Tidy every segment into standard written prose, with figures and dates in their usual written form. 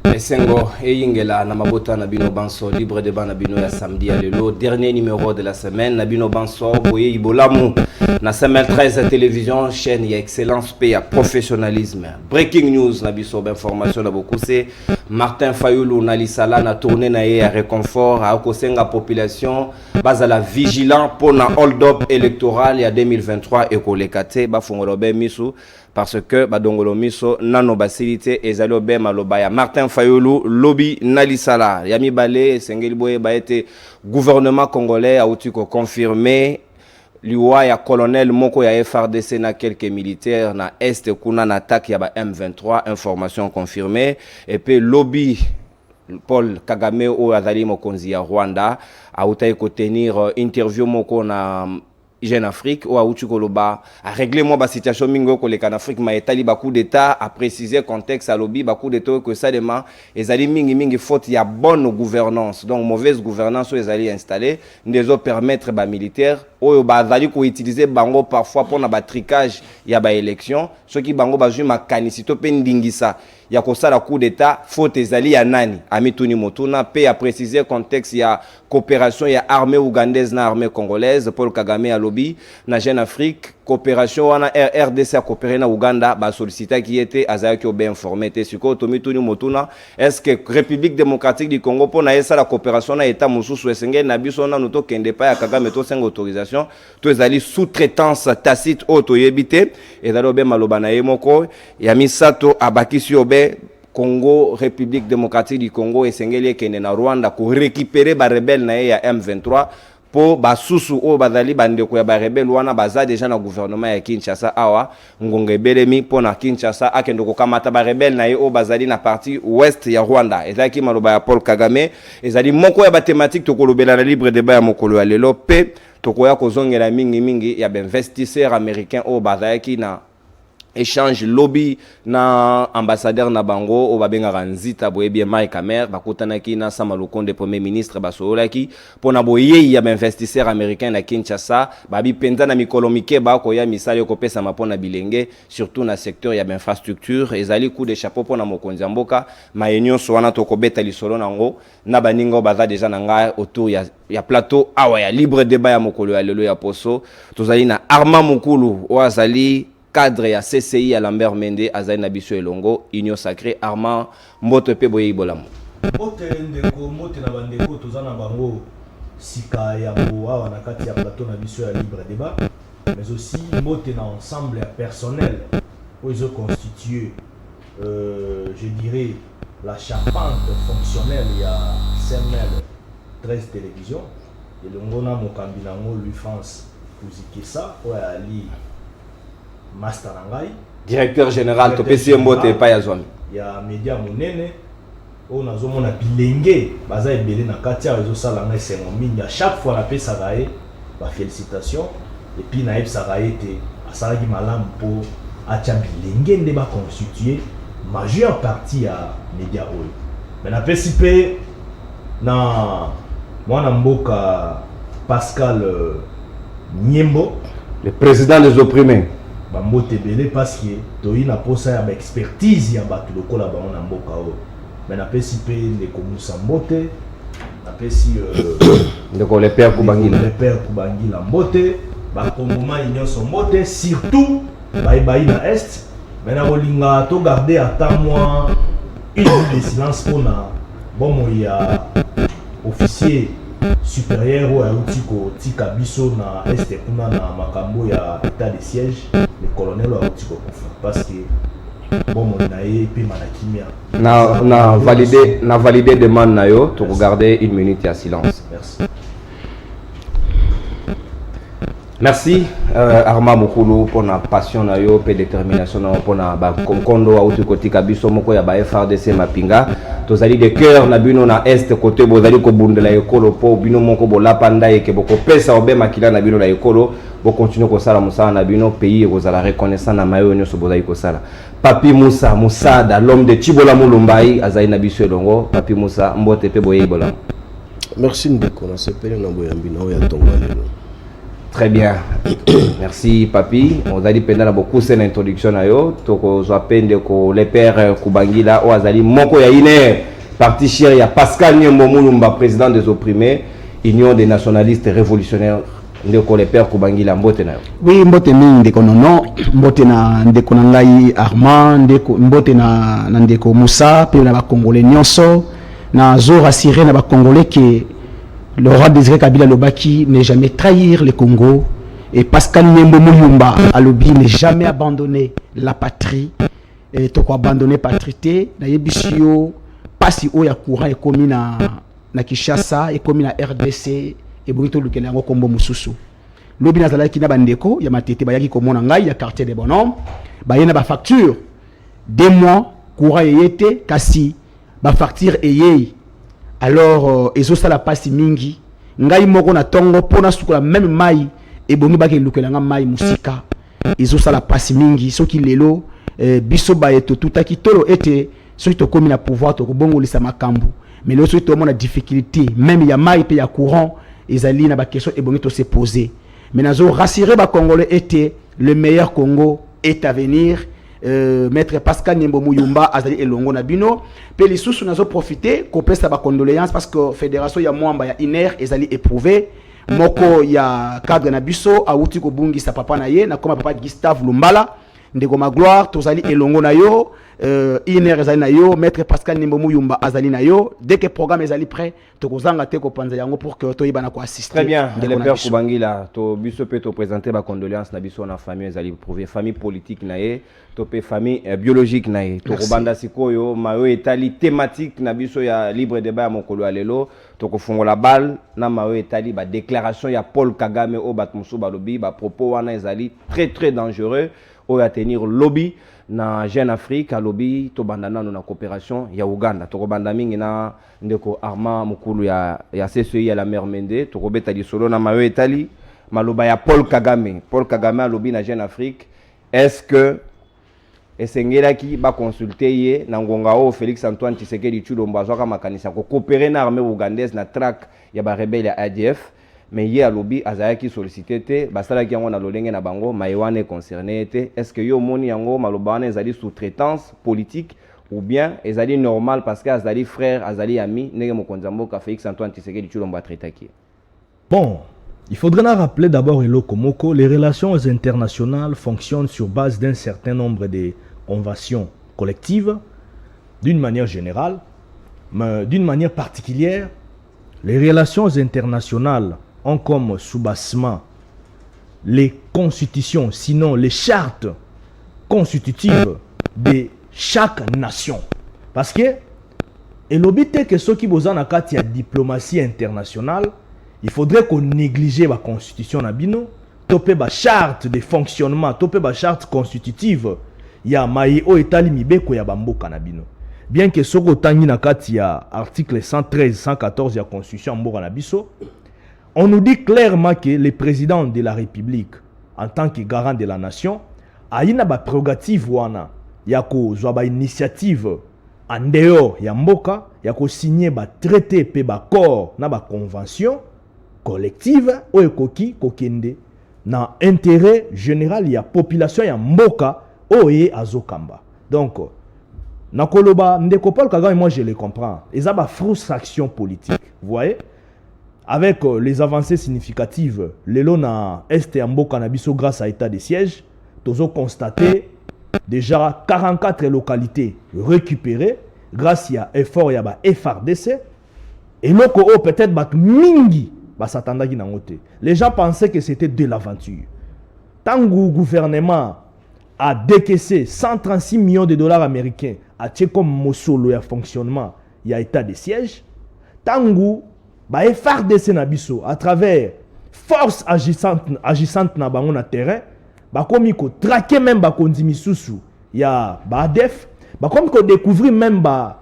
Esengo eyingela na mabota na bino banso libre débat na bino ya samedi à lelo dernier numéro de la semaine na bino banso boye ibolamu na semaine 13 télévision chaîne ya excellence pe ya professionnalisme breaking news na biso information na beaucoup c'est Martin Fayulu na lisala na tournée na ye ya réconfort a kosenga population bazala vigilant pour na hold up électoral ya 2023 et kolekate ba fongolobe misu parce que badongolo miso nano basilité ezalo be maloba ya Martin Fayulu lobby nalisala yami balé sengeli boye ba été gouvernement congolais a outi ko confirmer liwa ya colonel moko ya FRDC na quelques militaires na est kuna na attaque ya ba M23 information confirmée et puis lobby Paul Kagame o azali mokonzi ya Rwanda a outai ko tenir interview moko na Jeune Afrique ou à Koloba a réglé moi la situation mingo ko le en Afrique ma etali ba coup d'état a précisé contexte à lobby ba coup d'état que ça demain les ali mingi faute il y a bonne gouvernance donc mauvaise gouvernance les ali installés des autres permettre ba militaire ou ba azali ko utiliser bango parfois pour na ba tricage il y a ba élection ceux qui bango ba juma kanisito pe ndingisa ya ko sala coup d'état faute ezali ya nani amituni motuna pe a préciser contexte il y a coopération il y a armée ougandaise na armée congolaise Paul Kagame à lobby na Jeune Afrique coopération wana RDC a coopéré na Ouganda ba sollicita qui était azaya qui bien informé te siko tomituni motuna est-ce que République démocratique du Congo pour na esa la coopération na état mususu esenge na biso na noto kende pa ya Kagame to senga autorisation to ezali sous-traitance tacite auto yebité et dalo be maloba na yemoko ya misato abakisi obe Congo, République démocratique du Congo et Sengeli kende na Rwanda pour récupérer ba rebelle na ya M23 pour ba susu o bazali bandeko ya ba rebelle wana baza déjà na gouvernement ya Kinshasa awa ngonge belemi pour na Kinshasa akendo ko kamata ba rebelle na o bazali na partie ouest ya Rwanda ezaki maloba ya Paul Kagame ezali moko ya ba thématique to kolobela na libre débat ya mokolo ya lelo pe to koya ko zongela mingi ya ba investisseur américain o bazaki na échange lobby na ambassadeur na bango o babenga ranzita boye bien Mike Amer bakutana ki na Samalukonde premier ministre basolaki pona boye ya investisseur américain na Kinshasa babi penza na mikolomike ba ko ya misali ko pesa mapona bilenge surtout na secteur ya infrastructure ezali coup de chapeau pona mokonzi mboka mayenyo so wana to ko beta lisolo nango na baningo baza déjà nanga autour ya plateau awa ya libre débat ya mokolo ya lelo ya poso tozali na Armand Mukulu o azali cadre ya CCI à Lambert Mende azali na biso elongo union sacrée Armand mboto pe boye ibolamu ndeko mote na bandeko tozana bango sika ya boa na kati ya plateau na biso ya libre débat mais aussi mbote na ensemble ya personnel où ils ont constitué je dirais la charpente fonctionnelle ya CML 13 télévision elongo na mokambi nango Louis France Kuzikisa o ali Master Nangai, directeur général topesi mbote pa ya zone ya média monene on a zomona bilenge baza ebele na kati ya réseau sala na sengo mingi à chaque fois la pesa gaé ba félicitations et puis na epsa gaé te asala ki malam po acha bilenge nde ba constituer majeure partie à média oyo mais na pesi pe na mwana mboka Pascal Nyembo le président des opprimés bambote belé parce que toi na posa ya expertise ya bato lokola bango na mboka o mais na pesi pe ndeko Musa Mbote na pesi ndeko le père Kubangila Mbote ba kongoma nyonso Mbote surtout bye na est mais na bolinga to garder ata moi une minute de silence pour na bon ya officier supérieur ou autiko tika biso na este kuna na makambo ya état de siège le colonel ou autiko parce que bon mon naé pe manakimia na valider demande na yo to regarder une minute ya silence. Merci Armand Mukulu pour la passion na yo pe détermination na pour na ba konkondo autiko tika biso moko ya ba FRDC mapinga tozali de cœur na bino na est côté bozali ko bundela ekolo po bino moko bolapanda eke boko pesa obe makila na bino na ekolo bo continuer ko sala musala na bino pays ko zala reconnaissant na mayo nyoso bozali ko sala Papi Moussa Moussada l'homme de Tibola Mulumbai azali na biso elongo Papi Moussa mbote pe boye ibola. Merci ndeko na sepele na boyambi na oya tonga lelo. Très bien. Merci papi. On a dit pendant beaucoup cette introduction à yo. Toko zwapende ko les pères Kubangila o azali moko ya ine parti cher ya Pascal Nyembo Mulumba président des opprimés Union des nationalistes révolutionnaires ndeko les pères Kubangila mbote na yo. Oui mbote mingi ndeko nono mbote na ndeko na ngai Armand ndeko mbote na ndeko Moussa pe na ba congolais nyonso na zo rassurer na ba congolais que le roi Désiré Kabila Lobaki n'est jamais trahir le Congo et Pascal Nyembo Mulumba Alobi n'est jamais abandonné la patrie et to ko abandonner patrie na yebisio pasi o ya courant et komi na Kinshasa et komi na RDC et bonito lukela ngo kombo mususu lobi na zalaki na bandeko ya matete bayaki komona ngai ya quartier des bonhommes bayena ba facture 2 mois courant yete kasi ba facture eyei. Alors ezo sala pasi mingi ngai moko na tongo pona sukola même mai e bongi bake lukelanga mai musika ezo sala pasi mingi soki lelo biso ba eto tutaki tolo ete soki to komi na pouvoir to bongo lisa makambu mais le soki to mona difficulté même ya mai pe ya courant ezali na ba question e bongi to se poser mais nazo rassurer ba congolais ete le meilleur Congo est à venir. Maître Pascal Nyembo Mulumba azali elongo na bino pe lisusu nazo profiter ko pesa ba condoléances parce que fédération ya mwamba ya iner ezali éprouvé moko ya cadre na biso awuti ko bungisa papa na ye na koma papa Gustave Lumbala ndeko magloire tozali elongo na yo iner ezali na yo Maître Pascal Nyembo Mulumba azali na yo dès que programme ezali prêt tokozanga te ko panza yango pour que to yibana ko assister. Très bien le père Kubangila to biso peut te présenter ba condoléances na biso na famille ezali éprouvé famille politique na ye to pe famille biologique na ye to kobanda sikoyo mayo etali thématique na biso ya libre débat ya mokolo alelo to ko fongola balle na mayo etali ba déclaration ya Paul Kagame o batmusu balobi ba propos wana ezali très dangereux o ya tenir lobby na Jeune Afrique à lobby to bandana na coopération ya Uganda to kobanda mingi na ndeko Armand mukulu ya CCI ya la mer Mende to kobeta di solo na mayo etali maloba ya Paul Kagame a lobby na Jeune Afrique. Est-ce que esengelaki ba consulter ye na ngonga o Félix Antoine Tshisekedi Tshilombo azwaka makanisa ko coopérer na armée ougandaise na traque ya ba rebelle ya ADF mais ye alobi azayaki sollicité te basalaki yango na lolenge na bango mayewane concerné te. Est-ce que yo moni yango maloba wana ezali sous-traitance politique ou bien ezali normal parce que azali frère azali ami ndenge mokonzi mboka Félix Antoine Tshisekedi Tshilombo atraitaki? Bon, il faudrait rappeler d'abord Eloko Moko, les relations internationales fonctionnent sur base d'un certain nombre de conventions collectives, d'une manière générale, mais d'une manière particulière, les relations internationales ont comme sous-bassement les constitutions, sinon les chartes constitutives de chaque nation. Parce que, et l'obité que ceux qui besoin de la diplomatie internationale, il faudrait qu'on néglige la constitution nabino, topé la charte de fonctionnement, topé la charte constitutive, ya maï o etali mibeko ya bamboka nabino. Bien que soko tangi na kati ya article 113 114 ya constitution mboka nabiso, on nous dit clairement que le président de la République en tant que garant de la nation a une prérogative wana ya ko zwa ba initiative en dehors ya mboka ya ko signer ba traité pe ba accord na ba convention collective o ekoki kokende na intérêt général ya population ya mboka oye azokamba. Donc nakoloba ndeko Paul Kagame, moi je les comprends, ils ont ba frustration politique, vous voyez, avec les avancées significatives lelo na est ya mboka na biso grâce à état de siège tozo constaté déjà 44 localités récupérées grâce à effort ya ba FRDC et loko o peut-être bat mingi ba satandaki na ngote. Les gens pensaient que c'était de l'aventure. Tangu gouvernement a décaissé 136 millions de dollars américains à comme Mosolo ya fonctionnement ya état de siège, tangu ba FRDC na biso à travers force agissante na bango na terrain ba komi ko traquer même ba kondimi susu ya ba ADF, ba komi ko découvrir même ba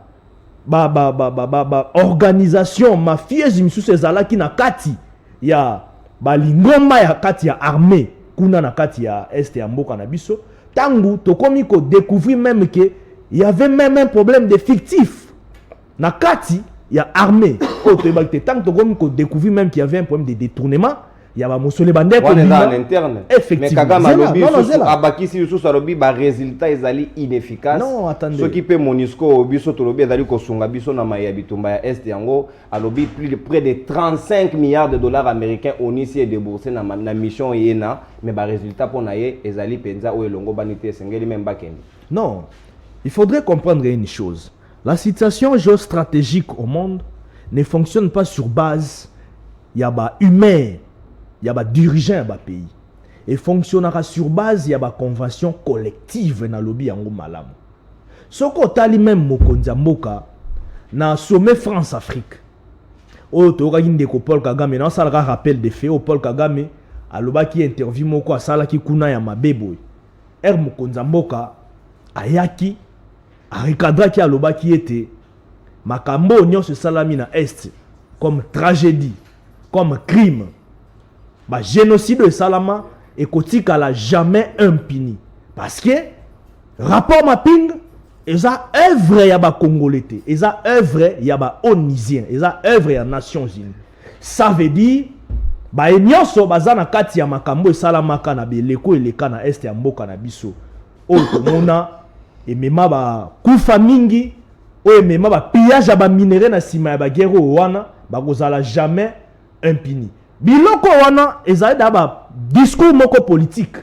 organisation mafieuse misusu ezalaki na kati ya ba lingomba ya kati ya armée kuna na kati ya est ya mboka na biso. Tangu to komi ko découvrir même que il y avait même un problème de fictif na kati ya armée. Tant que to komi ko découvrir même qu'il y avait un problème de détournement ya ba musole bande ko en interne. Effectivement. Mais Kagame lobi abakisi sous lobi ba résultat ezali inefficace. Non, attendez. Ce qui peut Monisco biso to lobi ezali ko sunga biso na maya bitumba ya est yango alobi près de 35 milliards de dollars américains onisi est déboursé na mission yena mais ba résultat pour naye ezali penza o elongo banité sengeli même bakende. Non, il faudrait comprendre une chose. La situation géostratégique au monde ne fonctionne pas sur base yaba humain. Il y a des dirigeants dans le pays. Et fonctionnera sur base, il y a des conventions collectives dans le lobby en Malamu. Ce qu'on a même Mokondiamboka, dans le sommet France-Afrique, où tu as dit que Paul Kagame, dans ça rappel des faits, Paul Kagame, à l'oba qui interview Moko, à Sala qui kuna ya mabebo. Mokondiamboka, Ayaki, à recadra qui à l'oba qui était, Makambo, Nyon se salami na Est, comme tragédie, comme crime. Bah, génocide de Salama et Kotika l'a jamais impuni. Parce que rapport mapping, ils ont œuvre yaba Congolais, ils ont œuvre yaba Onisien, ils ont œuvre ya Nations Unies. Ça veut dire bah nyonso bazana kati ya makambo e Salama kana beleko eleka na est ya mboka na biso. O komona et mema ba kufa mingi, o mema ba pillage ba minéraux na sima ya ba guerre wana ba kozala jamais impuni. Biloko wana ezali d'aba discours moko politique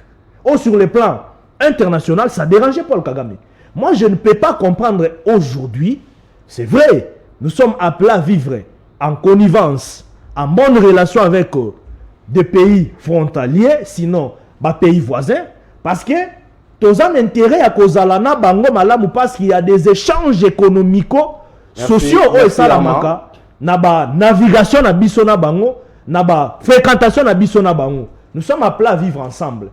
ou sur le plan international ça dérangeait Paul Kagame. Moi je ne peux pas comprendre aujourd'hui, c'est vrai, nous sommes appelés à vivre en connivence, en bonne relation avec des pays frontaliers, sinon des pays voisins, parce que tous un intérêt à kozalana bango malamu parce qu'il y a des échanges économiques, sociaux au salamaka, na ba navigation na biso na bango. Naba fréquentation na biso na bango. Nous sommes appelés à vivre ensemble.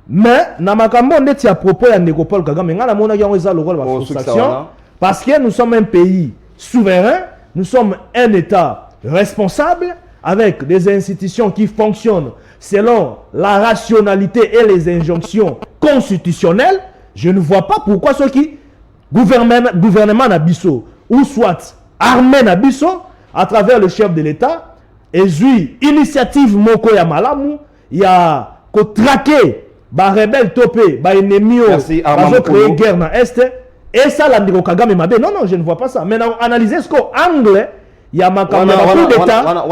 Mais na makambo ndeti à propos ya ndeko Paul Kagame ngana mona yango eza le rôle de la frustration parce que nous sommes un pays souverain, nous sommes un état responsable avec des institutions qui fonctionnent selon la rationalité et les injonctions constitutionnelles. Je ne vois pas pourquoi ceux qui gouvernement na biso ou soit armée na biso à travers le chef de l'État et lui, initiative moko ya malamu, il y a ko traquer ba rebelle topé, ba ennemi ba créer guerre dans est et ça la ndiko Kagame mabe. Non non, je ne vois pas ça. Maintenant analyser ce qu'au angle il y a makambo coup d'état.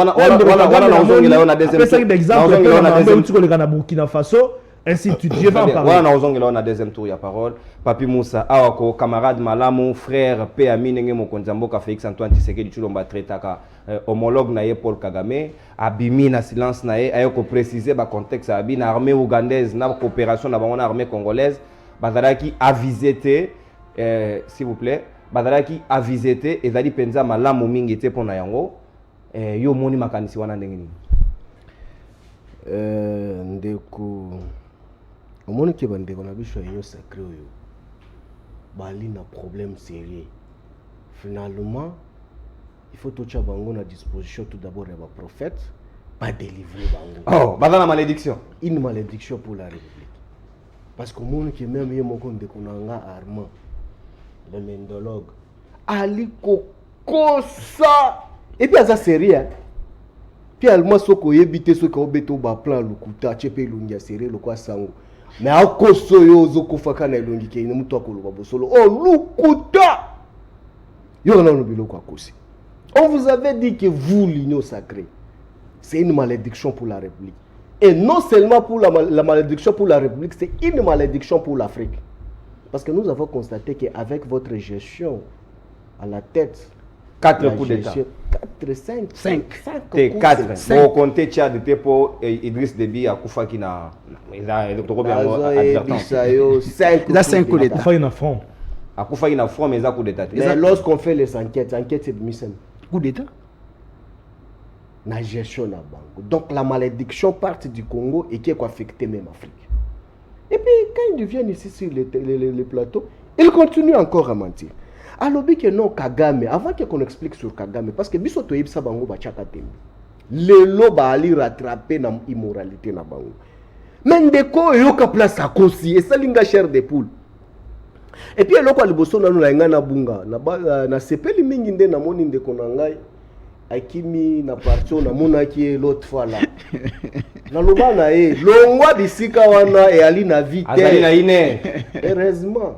On Burkina Faso. Ainsi de suite. Je vais en parler. On a deuxième tour, il y a parole. Papi Moussa, Awako, camarade Malamu, frère, père, Aminenge, Mokonzamboka, Félix Antoine Tshisekedi, Tshilomba Tretaka, homologue naye Paul Kagame, Abimi na silence naye, ayoko préciser ba contexte abi na armée ougandaise, na coopération na bango na armée congolaise, bazalaki avisité, s'il vous plaît, bazalaki avisité, ezali penza malamu mingi te pona yango, yo moni makanisi wana ndenge nini. Ndeko omoni ke bandeko na biso ya sacré oyo bali na problème sérieux. Finalement il faut tout bango na disposition tout d'abord ya ba prophète pas délivrer bango. Oh bazana malédiction, une malédiction pour la République parce que omoni ke même ye moko ndeko nanga Armand le mendologue ali kokosa et puis ça sérieux. Puis allemand soko yebite soko obeto ba plan lukuta chepe lungia seré lokwa sango mais akoso yo zokufa na lungi ke ni mutu akoloba bosolo oh lukuta yo na biloko akosi. On vous avait dit que vous l'union sacrée c'est une malédiction pour la République et non seulement pour la malédiction pour la République, c'est une malédiction pour l'Afrique parce que nous avons constaté qu'avec votre gestion à la tête 4 coups d'état. 4, 5. 4. Vous comptez Tchad pour Idriss Déby à Koufaki na. Il a 5 coups d'état. Koufaki na front. À Koufaki na front, mais il a coup d'état. Mais lorsqu'on fait les enquêtes c'est de mission. Coup d'état. La gestion na banque. Donc la malédiction part du Congo et qui est affecté même l'Afrique. Et puis quand ils viennent ici sur les plateaux, ils continuent encore à mentir. Alors que non Kagame, avant qu'on explique sur Kagame, parce que biso to yebisa bango ba chaka tembi. Lelo ba ali rattraper na immoralité na bango. Mais ndeko yoka place à kosi et ça linga chair de poule. Et puis eloko liboso na nuna nga na bunga na sepeli mingi nde na moni ndeko na ngai akimi na parti na mona ki l'autre fois là. naloba na ye longwa bisika wana e ali na vite azali na ine heureusement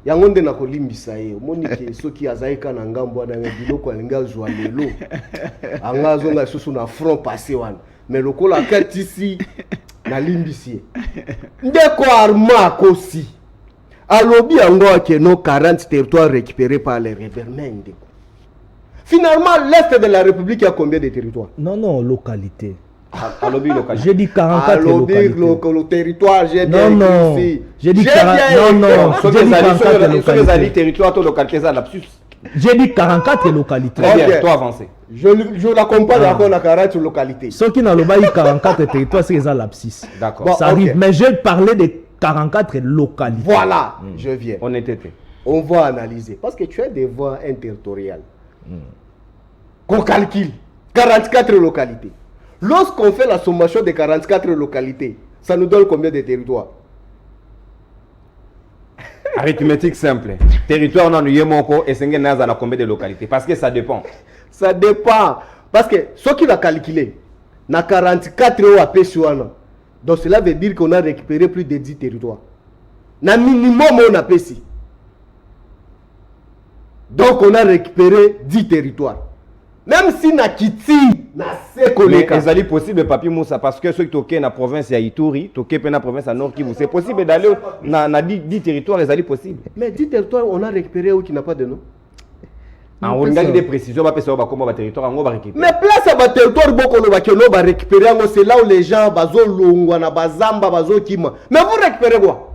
yango nde nakolimbisa ye omoni ke soki azali ka na ngambo wana me biloko alingi azwa lelo anga azonga lisusu na front passé wana mais lokola akatisi nalimbisi ye ndeko Armand akosi alobi yango akeno 40 territoires récupérés par les rebelles mais ndeko finalement l'est de la République a combien de territoires? Non, localité. alobi localité. J'ai dit 44 localités. Le territoire, j'ai bien non. ici. J'ai dit 44 non. J'ai dit 44 localités. Territoire, to localité, ça lapsus. J'ai dit 44 localités. Très bien, toi avancé. Je l'accompagne encore à 40 localités. Ceux qui n'ont pas eu 44 territoires, c'est ça lapsus. D'accord. Bon, ça arrive. Mais je parlais de 44 localités. Voilà, je viens. On était. On va analyser. Parce que tu as des voies interterritoriales. Qu'on calcule 44 localités. Lorsqu'on fait la sommation des 44 localités, ça nous donne combien de territoires? Arithmétique simple. Territoire non yemoko et sengen naza na combien de localités? Parce que ça dépend. Ça dépend. Parce que ce qui va calculer, na 44 euros à Pessuana. Donc cela veut dire qu'on a récupéré plus de 10 territoires. Na minimum on a Pessi. Donc on a récupéré 10 territoires. Même si na Kiti, na Sekoleka. Mais c'est possible, Papi Moussa, parce que ceux qui sont dans la province à Ituri, qui sont dans la province à Nord Kivu, c'est possible d'aller dans 10 territoires, c'est possible. Mais 10 territoires, on a récupéré où qui n'a pas de nom. On a des précisions, on va faire comment le territoire, on va récupérer. Mais place à votre territoire, on va récupérer, c'est là où les gens, bazo longwa, bazamba, bazo kima. Mais vous récupérez quoi?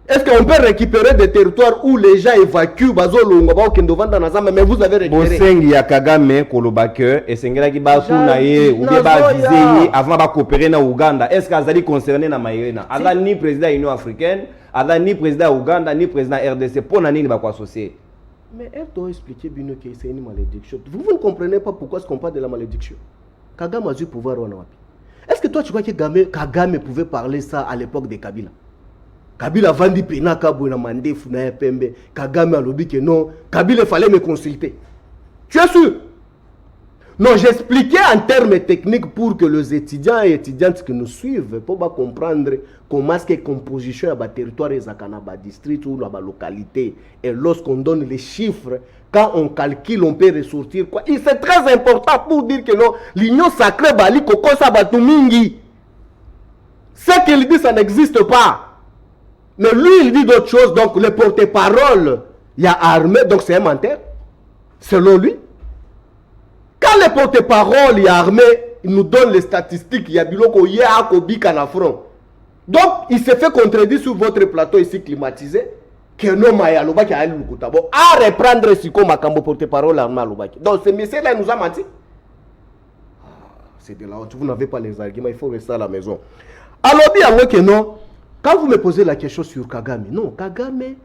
Est-ce qu'on peut récupérer des territoires où les gens évacuent bazo longwa, bazo kendovanda nazamba, mais vous avez récupéré? Bosengi ya Kagame kolobake et sengela ki ba kuna ye ou bien ba viser avant ba coopérer na Uganda. Est-ce qu'azali concerné na Maïrena? Azali ni président de l'Union africaine, azali ni président Uganda, ni président RDC pour nani ba ko associer. Mais elle doit expliquer bien que c'est une malédiction. Vous ne comprenez pas pourquoi est-ce qu'on parle de la malédiction. Kagame a dû pouvoir en avoir. Est-ce que toi tu crois que Kagame pouvait parler ça à l'époque de Kabila? Kabila vandi pena kabo na mandefu na pembe. Kagame a lobby que non. Kabila fallait me consulter. Tu es sûr? Non, j'expliquais en termes techniques pour que les étudiants et étudiantes qui nous suivent pour comprendre comment est-ce que la composition de territoire est à district ou à localité. Et lorsqu'on donne les chiffres, quand on calcule, on peut ressortir quoi. Et c'est très important pour dire que non, l'union sacrée bali koko sa batumingi. Ce qu'il dit, ça n'existe pas. Mais lui, il dit d'autres choses. Donc, le porte-parole, il y a armé, donc c'est un menteur. Selon lui. Quand le porte-parole est armé, il nous donne les statistiques, il y a biloko ya kobika na front. Donc, il se fait contredire sur votre plateau ici climatisé que non maya lobaki a lukuta. Bon, à reprendre si comme makambo porte-parole armé lobaki. Donc, ce monsieur-là nous a menti. C'est de la honte. Vous n'avez pas les arguments, il faut rester à la maison. Alors, bien que non, quand vous me posez la question sur Kagame, non, Kagame,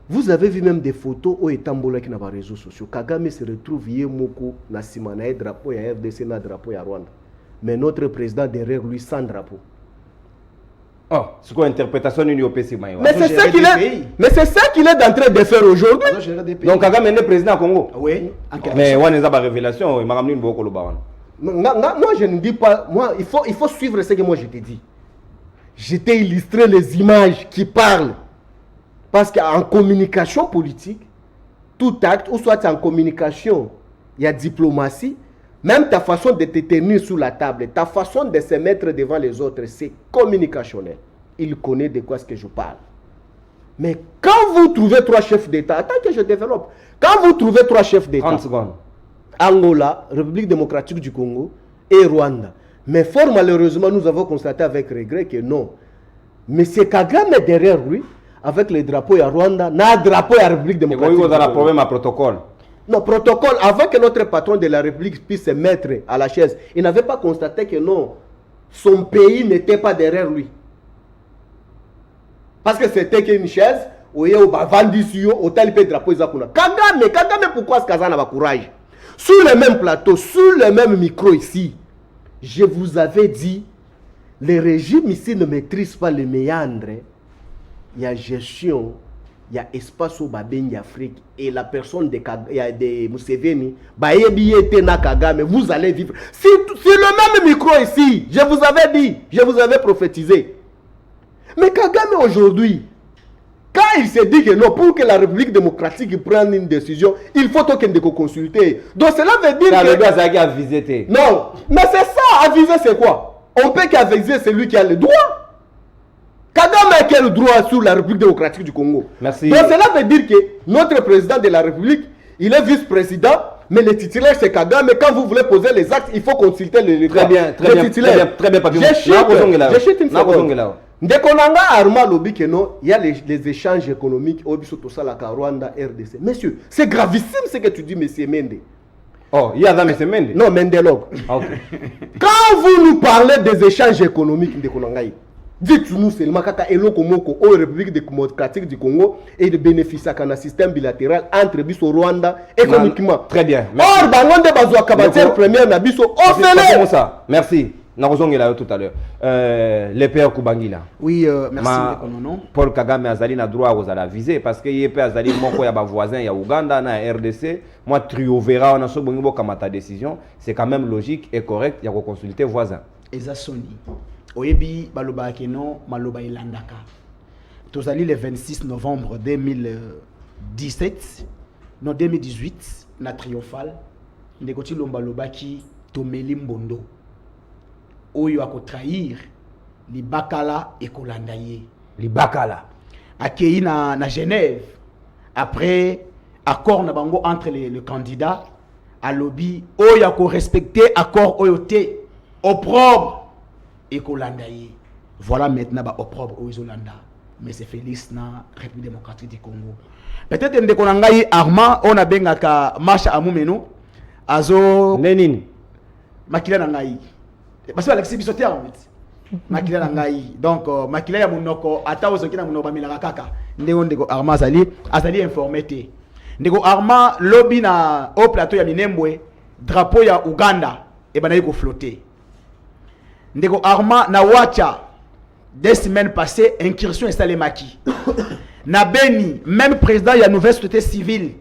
vous avez vu même des photos où Etambola qui n'a pas réseaux sociaux. Kagame se retrouve Yemoko, Nassima, na drapeau, il y a FDC, na drapeau, il y a Rwanda. Mais notre président derrière lui sans drapeau. Oh, c'est quoi l'interprétation d'une OPC Maïwa? Mais c'est ça qu'il est. Mais c'est ça qu'il est en train de faire aujourd'hui. Donc Kagame est président Congo. Oui. Mais on a pas révélation, il m'a ramené une beaucoup le baron. Moi je ne dis pas. Moi il faut suivre ce que moi je te dis. Je t'ai illustré les images qui parlent. Parce qu'en communication politique, tout acte, ou soit en communication, il y a diplomatie, même ta façon de te tenir sous la table, ta façon de se mettre devant les autres, c'est communicationnel. Il connaît de quoi ce que je parle. Mais quand vous trouvez 3 chefs d'État, attends que je développe, quand vous trouvez 3 chefs d'État, 30 secondes. Angola, République démocratique du Congo et Rwanda. Mais fort malheureusement, nous avons constaté avec regret que non. Mais c'est Kagame derrière lui, avec les drapeaux à Rwanda, na drapeau à République démocratique. Vous avez un problème à protocole. Non, protocole, avant que notre patron de la République puisse se mettre à la chaise, il n'avait pas constaté que non, son pays n'était pas derrière lui. Parce que c'était qu'une chaise, où il y a un tel drapeau. Kagame, pourquoi ce Kazan n'a pas courage? Sur le même plateau, sur le même micro ici, je vous avais dit, les régimes ici ne maîtrisent pas les méandres. Il y a gestion il y a espace au Babengi Afrique et la personne de Museveni, Bayebi na Kagame, vous allez vivre. C'est le même micro ici. Je vous avais dit, je vous avais prophétisé. Mais Kagame aujourd'hui, quand il s'est dit que non, pour que la République démocratique prenne une décision, il faut qu'il y ait consulter. Donc cela veut dire que... aviser. Non, mais c'est ça, aviser c'est quoi? On peut qu'aviser celui qui a le droit. Kagame a quel droit sur la République démocratique du Congo? Merci. Donc cela veut dire que notre président de la République, il est vice-président, mais le titulaire c'est Kagame. Quand vous voulez poser les actes, il faut consulter le très bien, papi. Je chute une seconde. Dès qu'on a Arma lobby que non, il y a les échanges économiques au Bisoto Salaka, Rwanda, RDC. Monsieur, c'est gravissime ce que tu dis, monsieur Mende. Oh, il y a ça, monsieur Mende? Non, Mendelog. Okay. Quand vous nous parlez des échanges économiques de Konangaï, dites-nous seulement kaka eloko moko au République démocratique du Congo et de bénéficier d'un système bilatéral entre Biso Rwanda économiquement. Très bien. Or, Bangonde Bazwa Kabatier première na Biso Comment ça? Merci. Nous avons tout à l'heure. Les pères Kubangila. Oui, merci. Paul Kagame Azali n'a droit aux la viser parce que y a Azali moko ya voisin ya Ouganda na RDC. Moi triovera on a so bongo kamata décision, c'est quand même logique et correct ya consulter voisin. Ezasoni. Oyebi baloba keno maloba ilandaka. Tozali le 26 novembre 2017 non 2018 na triomphal ndekoti lomba lobaki tomeli mbondo. Oyo ako trahir libakala ekolanda ye. Libakala akei na Genève après accord na bango entre le candidat à lobby oyo ako respecter accord oyo te opprobre ekolanda ye. Voilà maintenant ba opprobre oyo zolanda. Mais c'est Félix na République démocratique du Congo. Peut-être ndeko na ngai Armand on a bengaka marche amumeno azo nenini makila na ngai. Parce que Alexis Bisoté en fait. Makila na ngai. Donc makila ya munoko ata ozoki na munoba milaka kaka. Ndeko Armand azali informé te. Ndeko Armand lobby na au plateau ya Minembwe drapeau ya Uganda et banayi ko flotter. Ndeko Armand na wacha 2 semaines passées incursion installé maki. Na Beni même président ya nouvelle société civile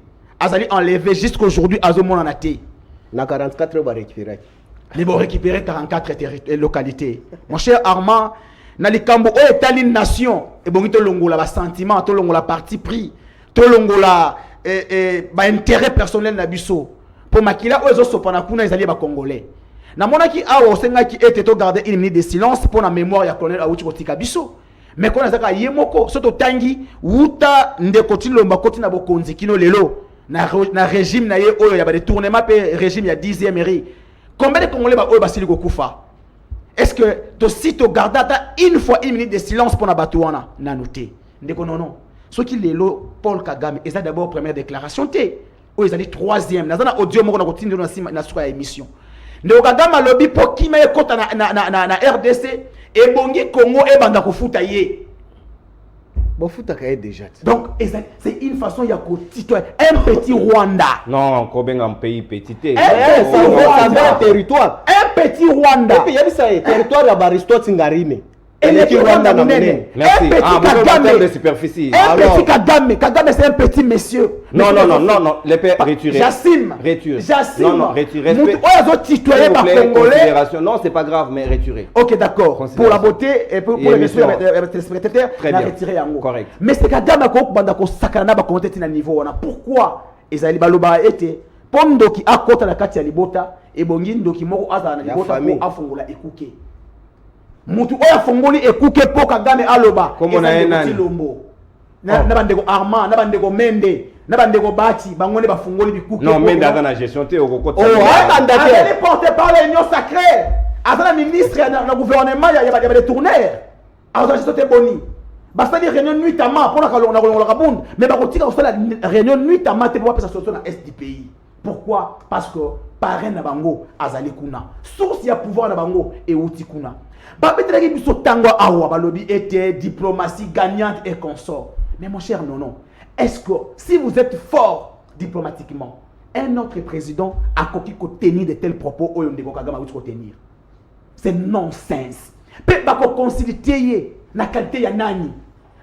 azali enlevé jusqu'aujourd'hui azomona na te. Na 44 ba récupérer. Mais bon, récupérer 44 localités. Mon cher Armand, dans les Cambo, état une nation, et bon, tu longola la sentiment, tu longola parti pris, tu longola intérêt personnel na biso. Pour makila, eux autres sopana kuna ils allaient ba congolais. Na mona ki a o senga ki était to garder une minute de silence pour la mémoire ya colonel Awuchi Kotika biso. Mais quand on a yemoko, soto tangi, wuta ndeko tilomba koti na bokonzi kino lelo na régime na ye oyo ya ba détournement pe régime ya 10e ri. Combien de Congolais ba basili ko kufa? Est-ce que to si to garder une fois une minute de silence pour na batouana na noté? Ndeko non. Ce qui lelo Paul Kagame, et ça d'abord première déclaration té. Ou ils allaient 3e. Na audio moko na kotinda na suka émission. Ndeko Kagame lobby pour qui me kota na RDC et bongi Congo e banda ko futa ye. Bon, futa kaye déjà. Donc c'est une façon ya ko titoyer un petit Rwanda. Non, Kobenga un pays petit. Un territoire. Un petit Rwanda. Et puis il y a ça territoire ya Baristote Ngarime. Et le Rwanda na munene. Merci. Un petit Kagame de superficie. Un petit Kagame. Kagame c'est un petit monsieur. Non. Les pères retirés. J'assume. Non, retiré. Non, c'est pas grave, mais retiré. Ok, d'accord. Pour la beauté et pour les téléspectateurs, on a retiré en haut. Correct. Mais c'est Kagame qui a sakana ba compter na niveau. Pourquoi Ezali baloba été pondo ki akota na kati ya libota et bongi ndoki moko azana libota ko afongola ekuke. Mutu oya fongoli ekuke po Kagame aloba. Comment on a un lombo. Na bandeko Armand, na bandeko Mende, na bandeko Bati, bangone ba fongoli bikuke. Non, Mende dans la gestion té au kokota. Oh, elle est portée par l'union sacrée. Azana ministre na gouvernement ya des tournaires. Azana gestion té boni. Basta di réunion nuitamment pour na kabund, mais ba kotika ko la réunion nuitamment té pour passer sur na est du pays. Pourquoi? Parce que parrain na bango azali kuna. Source ya pouvoir na bango et outi kuna. Babetelaki biso tango awa balobi était diplomatie gagnante et consort. Mais mon cher non. Est-ce que si vous êtes fort diplomatiquement, un autre président a coquille tenir de tels propos au Ndeko Kagame a tenir? C'est nonsense. Peut pas concilier na qualité ya nani.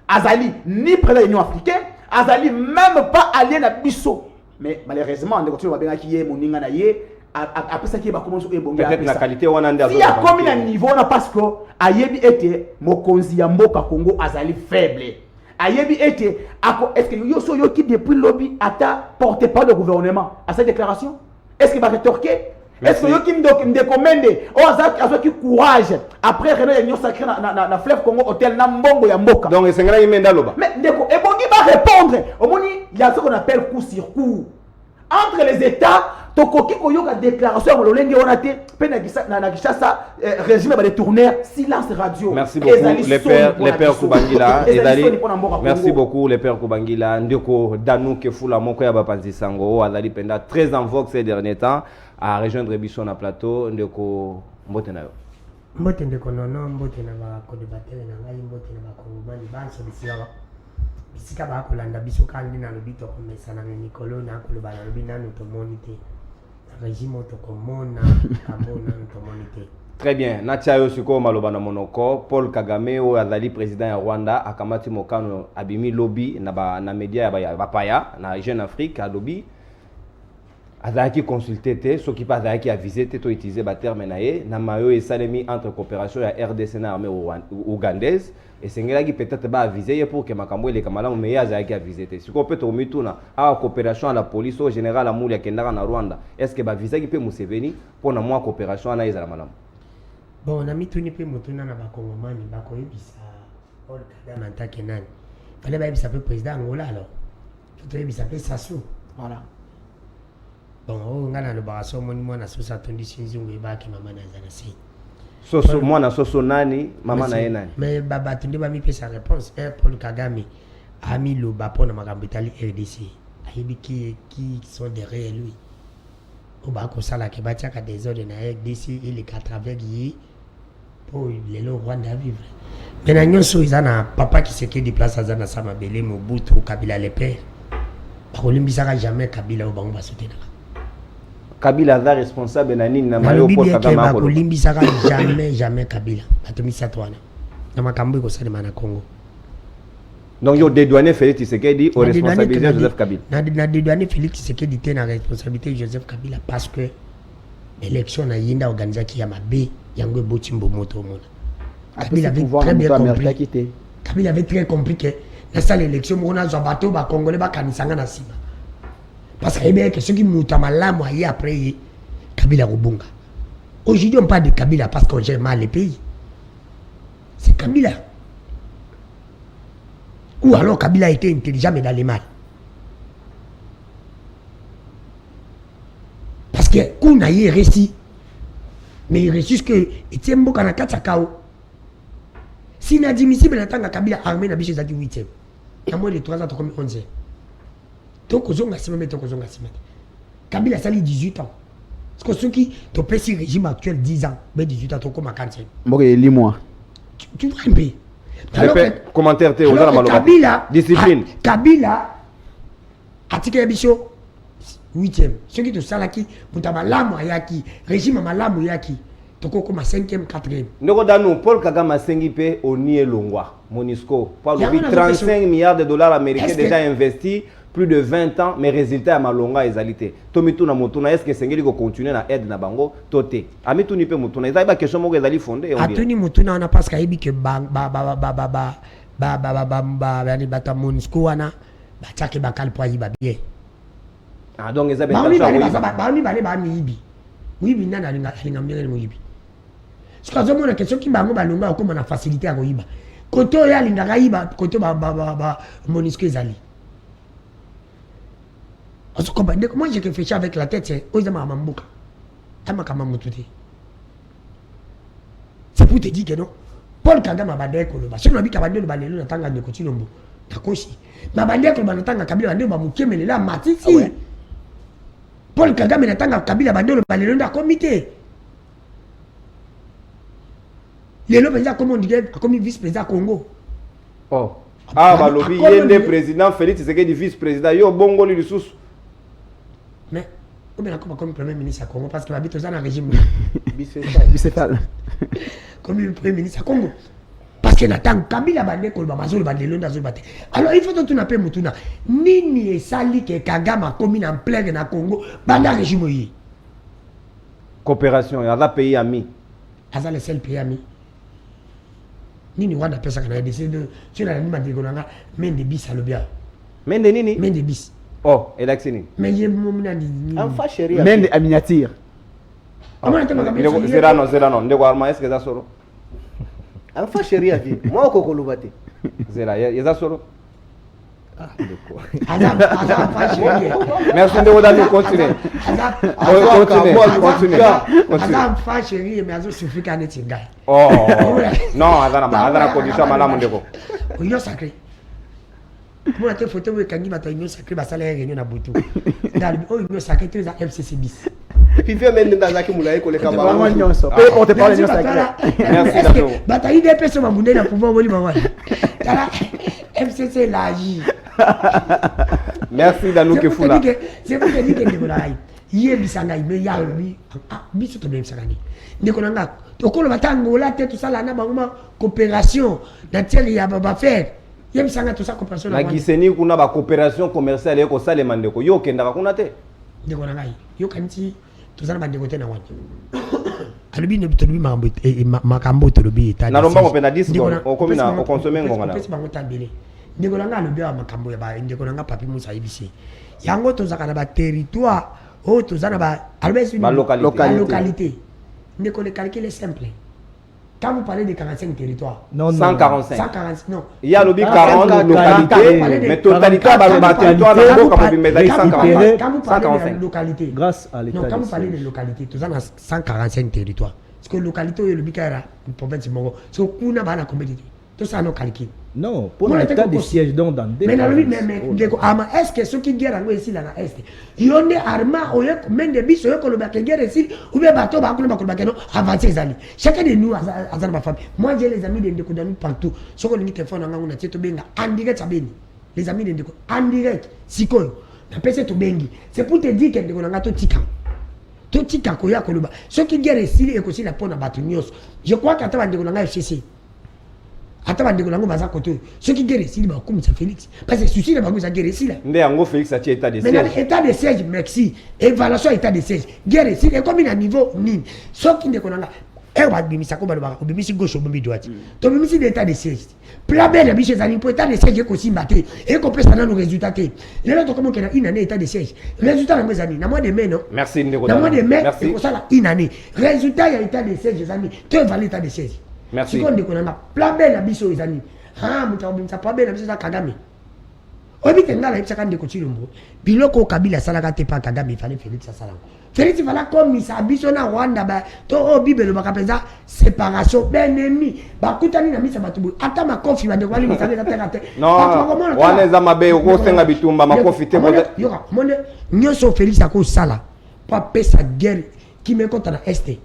Azali ni président de l'Union africaine, azali même pas allié na biso mais malheureusement on continue ba qui est moninga na ye après ça qui va commencer ebonga peut-être la qualité on a si a comme un niveau on parce que ayebi était mokonzi ya mboka Congo azali faible ayebi était est-ce que yo so yo qui depuis lobby ata porté par le gouvernement à cette déclaration est-ce qu'il va rétorquer? Est-ce que yo qui me commande o azaki qui courage après réunion sacrée na fleuve Congo hôtel na mbongo ya mboka donc c'est ngala imenda loba mais ndeko ebongi va répondre au moni il y a ce qu'on appelle coup sur coup entre les états tokoki koyoka déclaration ya lolenge on a té pe na Kinshasa régime va détourner silence radio. Merci beaucoup les pères Kubangila merci beaucoup les pères Kubangila ndeko Danou Kefula moko ya bapanzi sango azali penda très en vogue ces derniers temps à rejoindre biso na plateau ndeko mbote na yo mbote ndeko nono mbote na ba ko débattre na ngai mbote na ba kongomani banso bisiwa bisika ba kolanda biso kandi na lobito komesa na Nikolo na ko lobala lobi nanu to monite régime to komona kamona to monite. Très bien. Natia Yosiko Malobana Monoko, Paul Kagame ou azali président ya Rwanda akamati mokano abimi lobby na media ya bapaya na Jeune Afrique a lobby azaki consulté te ce qui pas azaki a visité to utiliser ba terme naé na mayo et salemi entre coopération ya RDC na armée ougandaise et sengelaki peut-être ba aviser pour que makambo ele kamala mais azaki a visité si ko peut to mituna a coopération à la police au général Amuli akendaka na Rwanda est-ce que ba visaki pe Museveni pour na moi coopération na ezala malamu. Bon, na mituni pe mutuna na bakongomani bakoyebisa Paul Kagame antake nani fallait bayebisa pe président Angola alors tout yebisa pe Sassou voilà. Bon on ngana le baraso moni mwana sosa tondi sinzungu ibaki mama na zana si soso mwana soso nani mama na nani mais baba tundi ba mi pe sa réponse Paul Kagame a mis le bapon na makambo itali RDC ayebi qui sont derrière lui au bako sala ke batiaka des ordres na RDC et les 80 yi pour les Rwanda vivre mais na nyonso izana papa qui se qui déplace azana sama belé Mobutu Kabila le père bakolimbisaka jamais Kabila au bango basoutenaka Kabila est responsable na nini na mayo Paul Kagame bakolimbisaka jamais Kabila batomisa twana na makambo ko salema na Congo donc yo dédouaner Félix Tshisekedi au responsabilité Joseph Kabila na dédouaner Félix Tshisekedi te na responsabilité Joseph Kabila parce que élection na yinda organisé qui ya mabe yango botimbo moto mona Kabila avait très bien compris Kabila avait très compris que na salle élection mona zo bato ba congolais ba kanisanga na sima parce que ceux qui muta malamu aye après Kabila Rubunga aujourd'hui on parle de Kabila parce qu'on gère mal les pays c'est Kabila ou alors Kabila était intelligent mais dans les mal parce que qu'on a eu réussi mais il réussit que Etienne Mboka na katakao si inadmissible natanga Kabila armée na bicho zaki 8e il y a moins de 3 ans comme 11 donc ozonga sima mais donc ozonga sima Kabila sali 18 ans parce que ceux qui te pèsent le régime actuel 10 ans mais 18 ans to comme 45 mboka lis-moi tu vois un peu alors commentaire te ozala maloba Kabila discipline Kabila atika ya bicho 8e ceux qui te salaki puta malamu ayaki régime malamu yaki toko comme 5e 4e ndoko danu Paul Kagame asengi pe oni elongwa Monisco par le 35 milliards de dollars américains déjà investis plus de 20 ans mais résultat ya malonga ezalité tomituna motuna est-ce que sengeli ko continuer na aide na bango toté amituni pe motuna ezali ba question moko ezali fondé atuni motuna na parce que ayebi que yani bata Monisco wana bataki bakal po ayiba bien ah donc ezali ba miyibi muyibi nana alinga mnyele muyibi sikazo mona question ki bango balonga ko na facilité ya koyiba koto ya linga kayiba koto ba Monisco ezali. Moi j'ai réfléchi avec la tête, c'est c'est pour te dire que non. Paul Kagame a bandé Koloba. Si on a dit qu'il a bandé le balai, on a tanga de Kotilombo. Takoshi. Ma bandé Koloba n'a tanga Kabila bandé Bamuke, mais là, Matiti. Paul Kagame n'a tanga Kabila bandé le balai, on a comité. Les lois, comme on dit, comme vice-président Congo. Oh. Ah, bah, lobby, il y a des présidents, Félix Tshisekedi vice-président, yo, bongo, lui, sous. Mais, comme premier ministre à Congo, parce qu'il habite dans un régime bicéphale. Comme le premier ministre à Congo. Parce que Nathan Kabila bande kolba mazolo bande londa zo bate. Alors il faut que tu n'appelles mutuna. Nini esali que Kagame a commis en plein na Congo banda régime yi. Coopération, il y a un pays ami. Aza le seul pays ami. Nini wanda pesa kana décider de tu n'as pas dit qu'on a men de bis à le bien. Men de nini? Men de bis. Oh, élection. Mais j'ai mon nani. Enfin chérie. Men à miniature. Zera non. Ndeko arma est-ce que ça solo? Enfin chérie à vie. Moi au Kokolubate. Zera, il y a solo. Ah, de quoi? Merci Ndeko Dani, continue. Azam fa chérie mais azo suffit qu'à netinga. Oh. Non, azana condition malamu Ndeko. Union sacrée. Moi la photo où kangi bata union sacrée ba sala réunion na butu. Dans union sacrée tu as FCC bis. Et puis viens même dans Zaki Moulaye pour les camarades. Porte parole de sacrée. Merci Dano. Bata IDP sur ma bundé na pouvoir voli mawa. Tala FCC l'agi. Merci Dano Kefula. C'est pour te dire que Ndeko na yé bisanga mais ya bi biso to bien bisanga ni. Ndeko na okolo batango la tête tout ça là na banguma coopération na tieli ya baba faire. Yé bisanga tout ça coopération na giseni kuna ba coopération commerciale yeko sale mandeko yo kenda kuna te. Ndeko na yo kanti tozana bandeko te na wana alobi ne tolobi makambo tolobi eta na lomba mpe na 10 okomi na okonsome ngonga na pesi bango tambele ndeko nanga alobi ya makambo ya ba ndeko nanga papi musa yebisi yango tozaka na ba territoire o tozana ba alobi ba localité ndeko le calcul est simple. Quand vous parlez de 45 territoires, non, 145. 140, non. Il y a le 40 localités, mais totalité de territoire, quand vous parlez de localité, grâce à l'État. Non, quand vous parlez de localité, vous avez 145 territoires. Parce que localité, le Bikara, la province de Mongo, c'est au Kuna Bana Comédie. Tout ça, nos calculs. Non, pour l'état de siège donc dans des. Mais est-ce que ceux qui guerrent ici là na est, ils ont des armes au lieu même des bis au lieu que le bateau guerre ici ou bien bateau ba ko ba non avancer les amis. Chacun de nous a ma famille. Moi j'ai les amis de Ndeko Dani partout. Ce que nous téléphone nga na tieto benga en direct ça beni. Les amis de Ndeko en direct sikoyo. Na pese to bengi. C'est pour te dire que Ndeko nga to tika. To tika ko ya ko loba. Ceux qui guerre ici et aussi la pona batu nyos. Je crois qu'attend Ndeko nga FCC. Attends, Ndeko nango baza koto. Ceux qui guerre ici, ils vont comme ça Félix. Parce que souci, ils vont guerre ici là. Ndé yango Félix a tia état de siège. Mais état de siège, merci. Évaluation état de siège. Guerre ici, et comme il a niveau nini. Ceux qui Ndeko nanga, eh va bimisa ko balba, bimisi gauche, bimisi droite. To bimisi d'état de siège. Plan de biche zani pour état de siège ko simbaté. Et qu'on peut ça dans nos résultats. Les autres comment qu'il a une année état de siège. Résultat dans mes années, na mois de mai non. Merci Ndeko. Na mois de mai, c'est pour ça là une année. Résultat il y a état de siège zani. Tu évalues état de siège. Merci. Si on Ndeko nanga, plan B la biso zani. Ah, mutabimisa plan B la biso za Kagame. Obi tenga la ibisa Ndeko Chilombo. Biloko Kabila salaka te pa Kagame, il fallait Félix salaka. Félix il fallait comme ça biso na Rwanda ba to obibe le bakapeza séparation ben ennemi. Ba kutani na misa batubu. Ata makofi ba Ndeko wali misale za terre. Non. Wana za mabe ko senga bitumba makofi te boza. Yoka, monde nyoso Félix ako sala. Pa pesa guerre qui me compte na est.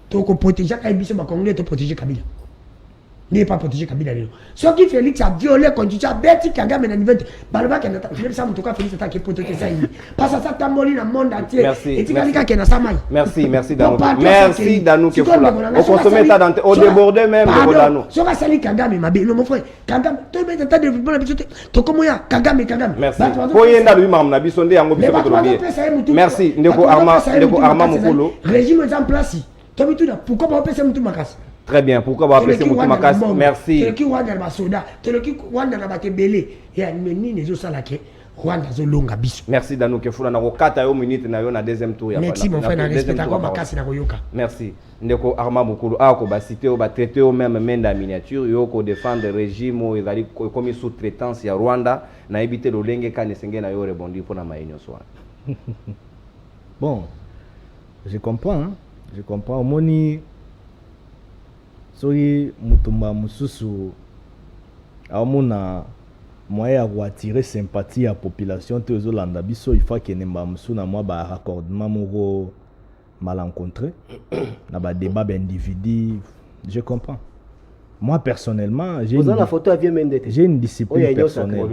To ko protéger ka biso ba Congolais to protéger Kabila. N'est pas protéger Kabila. Ce qui Félix a violé constitution Betty Kagame na niveau balba que Félix a mutoka Félix ta qui protéger ça yi. Parce que ça tamboli na monde entier. Merci. Et tika ke na samai. Merci Danou. Merci Danou que fula. Au consommer ta dante au déborder même de Danou. Ce va sali Kagame ma be. Non mon frère, Kagame to be ta de football biso to komo ya Kagame. Merci. Po yenda lui mam na biso nde yango biso to bien. Merci Ndeko Arma Mukulu. Régime en place. To bitu da pourquoi pas passer mutu makasi. Très bien, pourquoi va apprécier mon Makas? Merci. C'est qui Rwanda ba soda, c'est qui Rwanda ba kebele. Ya meni nezo salake Rwanda zo longa biso. Merci Danou Kefula na ko 4 minutes na yo na deuxième tour ya. Merci mon frère na respect ko Makasi na koyoka. Merci. Ndeko Arma Mukulu a ko ba citer o ba traiter au même menda miniature yo ko défendre régime o ezali comme sous-traitance ya Rwanda na éviter le lenge ka nesenge na yo rebondir pour na mayenyo soir. Bon, je comprends, hein? Je comprends. Moni soki mutumba mususu aomona moyen ya koattirer sympathie ya population te ozolanda biso il faut kende mba mosusu na mwa baraccordement moko malencontré na badébat baindividu. Je comprends. Moi personnellement j'ai une discipline personnelle.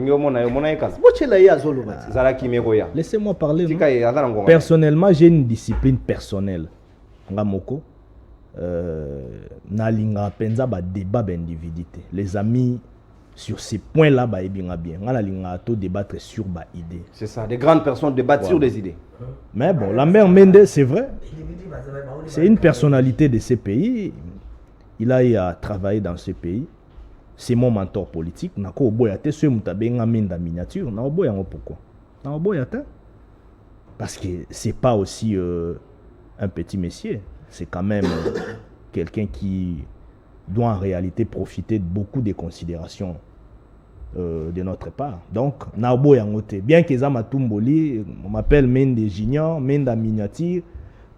Laissez-moi parler. Personnellement j'ai une discipline personnelle nga moko nalinga penza ba débat d'individualité. Les amis sur ces points-là ba ebinga bien. Ngala linga to débattre sur ba idée. C'est ça, des grandes personnes débattent sur des idées. Mais bon, Lambert Mende, c'est vrai. C'est une personnalité de ce pays. Il a eu à travailler dans ce pays. C'est mon mentor politique. Nako oboyate ce mutabenga menda miniature. Na oboyango pourquoi? Na oboyate parce que c'est pas aussi un petit messier. C'est quand même quelqu'un qui doit en réalité profiter de beaucoup de considérations de notre part. Donc, na oboyango te. Bien que Zama Tumboli, on m'appelle Mende Junior, Menda miniature.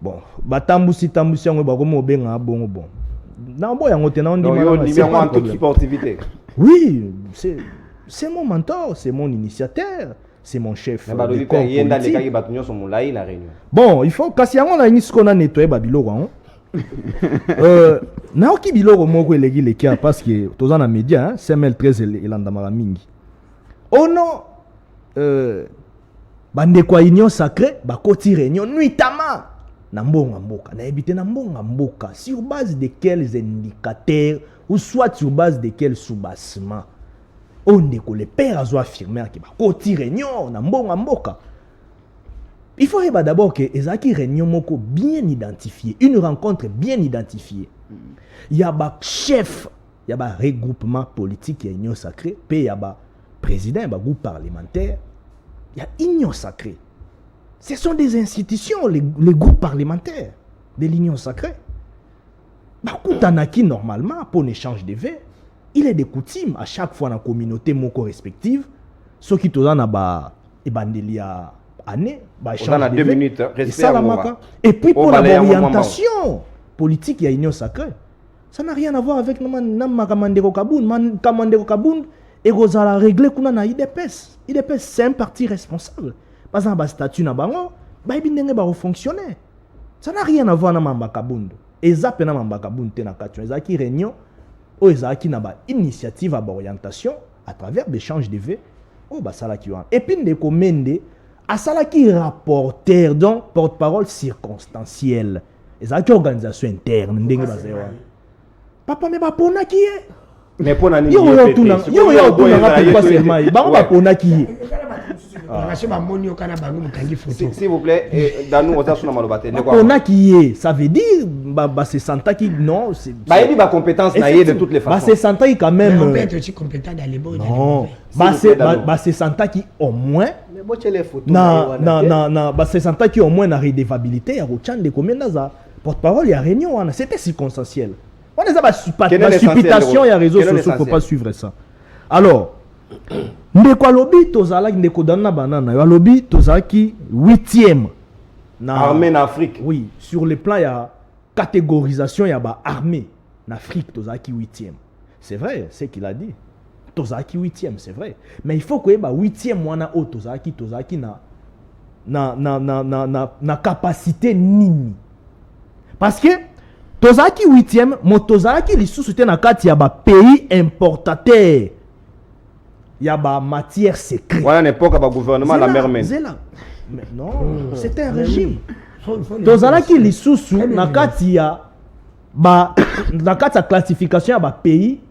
Bon, batambusi tambusi yango bakomo benga bon. Donc, en toute sportivité. Oui, c'est mon mentor, c'est mon initiateur, c'est mon chef. Bon, il faut kasi yango na nisi kona nettoyer babiloko hein. Na oki biloko moko eleki lekia parce que toza na média hein, CML13 elandamaka mingi. Oh non, bandeko union sacrée bakoti réunion nuitamment. Na mbonga mboka, na ebité na mbonga mboka, sur base de quels indicateurs ou soit sur base de quels sous-bassements. On est que le père a affirmé que koti réunion na mbonga mboka. Il faut d'abord que ezaki réunion moko bien identifié, une rencontre bien identifiée. Il y a ba chef, il y a ba regroupement politique, il y a union sacrée, puis il y a ba président, il y a ba groupe parlementaire, il y a union sacrée. Ce sont des institutions, les groupes parlementaires de l'Union sacrée. Bakutanaki, normalement, pour un échange de vœux, il est de coutume à chaque fois dans la communauté moko respective, ceux qui sont dans la ebandelia année, échange de 2 minutes, et puis pour l'orientation politique, il y a l'Union sacrée. Ça n'a rien à voir avec Kamandero Kaboun. Kamandero Kaboun, et Rosala réglé qu'on a IDPS. IDPS, c'est un parti responsable. Par exemple, le statut na bango, ba fonctionner. Ça n'a rien à voir avec Mamba Kabundu. Et ça pena Mamba Kabundu te na katu. Et ça qui réunion, ou et ça qui na ba initiative à orientation à travers l'échange de vœux. Oh bah ça là qui va. Et puis de commander à ça là qui rapporteur donc porte-parole circonstanciel. Et ça qui organisation interne ndenge ba zewa. Papa me ba pona qui est. Mais pour nani yo tout na pas seulement. Ba pona qui est. S'il vous plaît, dans nous, on a qui est, ça veut dire, c'est Santa qui, non, c'est. Il y a des compétences de toutes les façons. C'est Santa qui, quand même. On peut être aussi compétent dans les beaux. Non, c'est Santa qui, au moins. C'est Santa qui, au moins, a rédévabilité, il y a autant de combien d'années. Porte-parole, il y a réunion, c'était circonstanciel. On a pas supputation, il y a réseaux sociaux, il ne faut pas suivre ça. Alors, ndeko alobi tozalaki ndeko dana banana yo alobi tozalaki 8e na armée en Afrique. Oui, sur le plan il y a catégorisation il y a ba armée en Afrique tozalaki 8e. C'est vrai, c'est qu'il a dit. Tozalaki 8e, c'est vrai. Mais il faut que ba 8e wana o tozalaki na capacité nini. Parce que tozalaki 8e, mo tozalaki lisusu te na kati ya ba pays importateur. Il y a des matières secrètes. Voilà une époque, le gouvernement la mer mène. Mais non, c'était un régime. Dans la qui les sous-sous, dans la classification, il y a des pays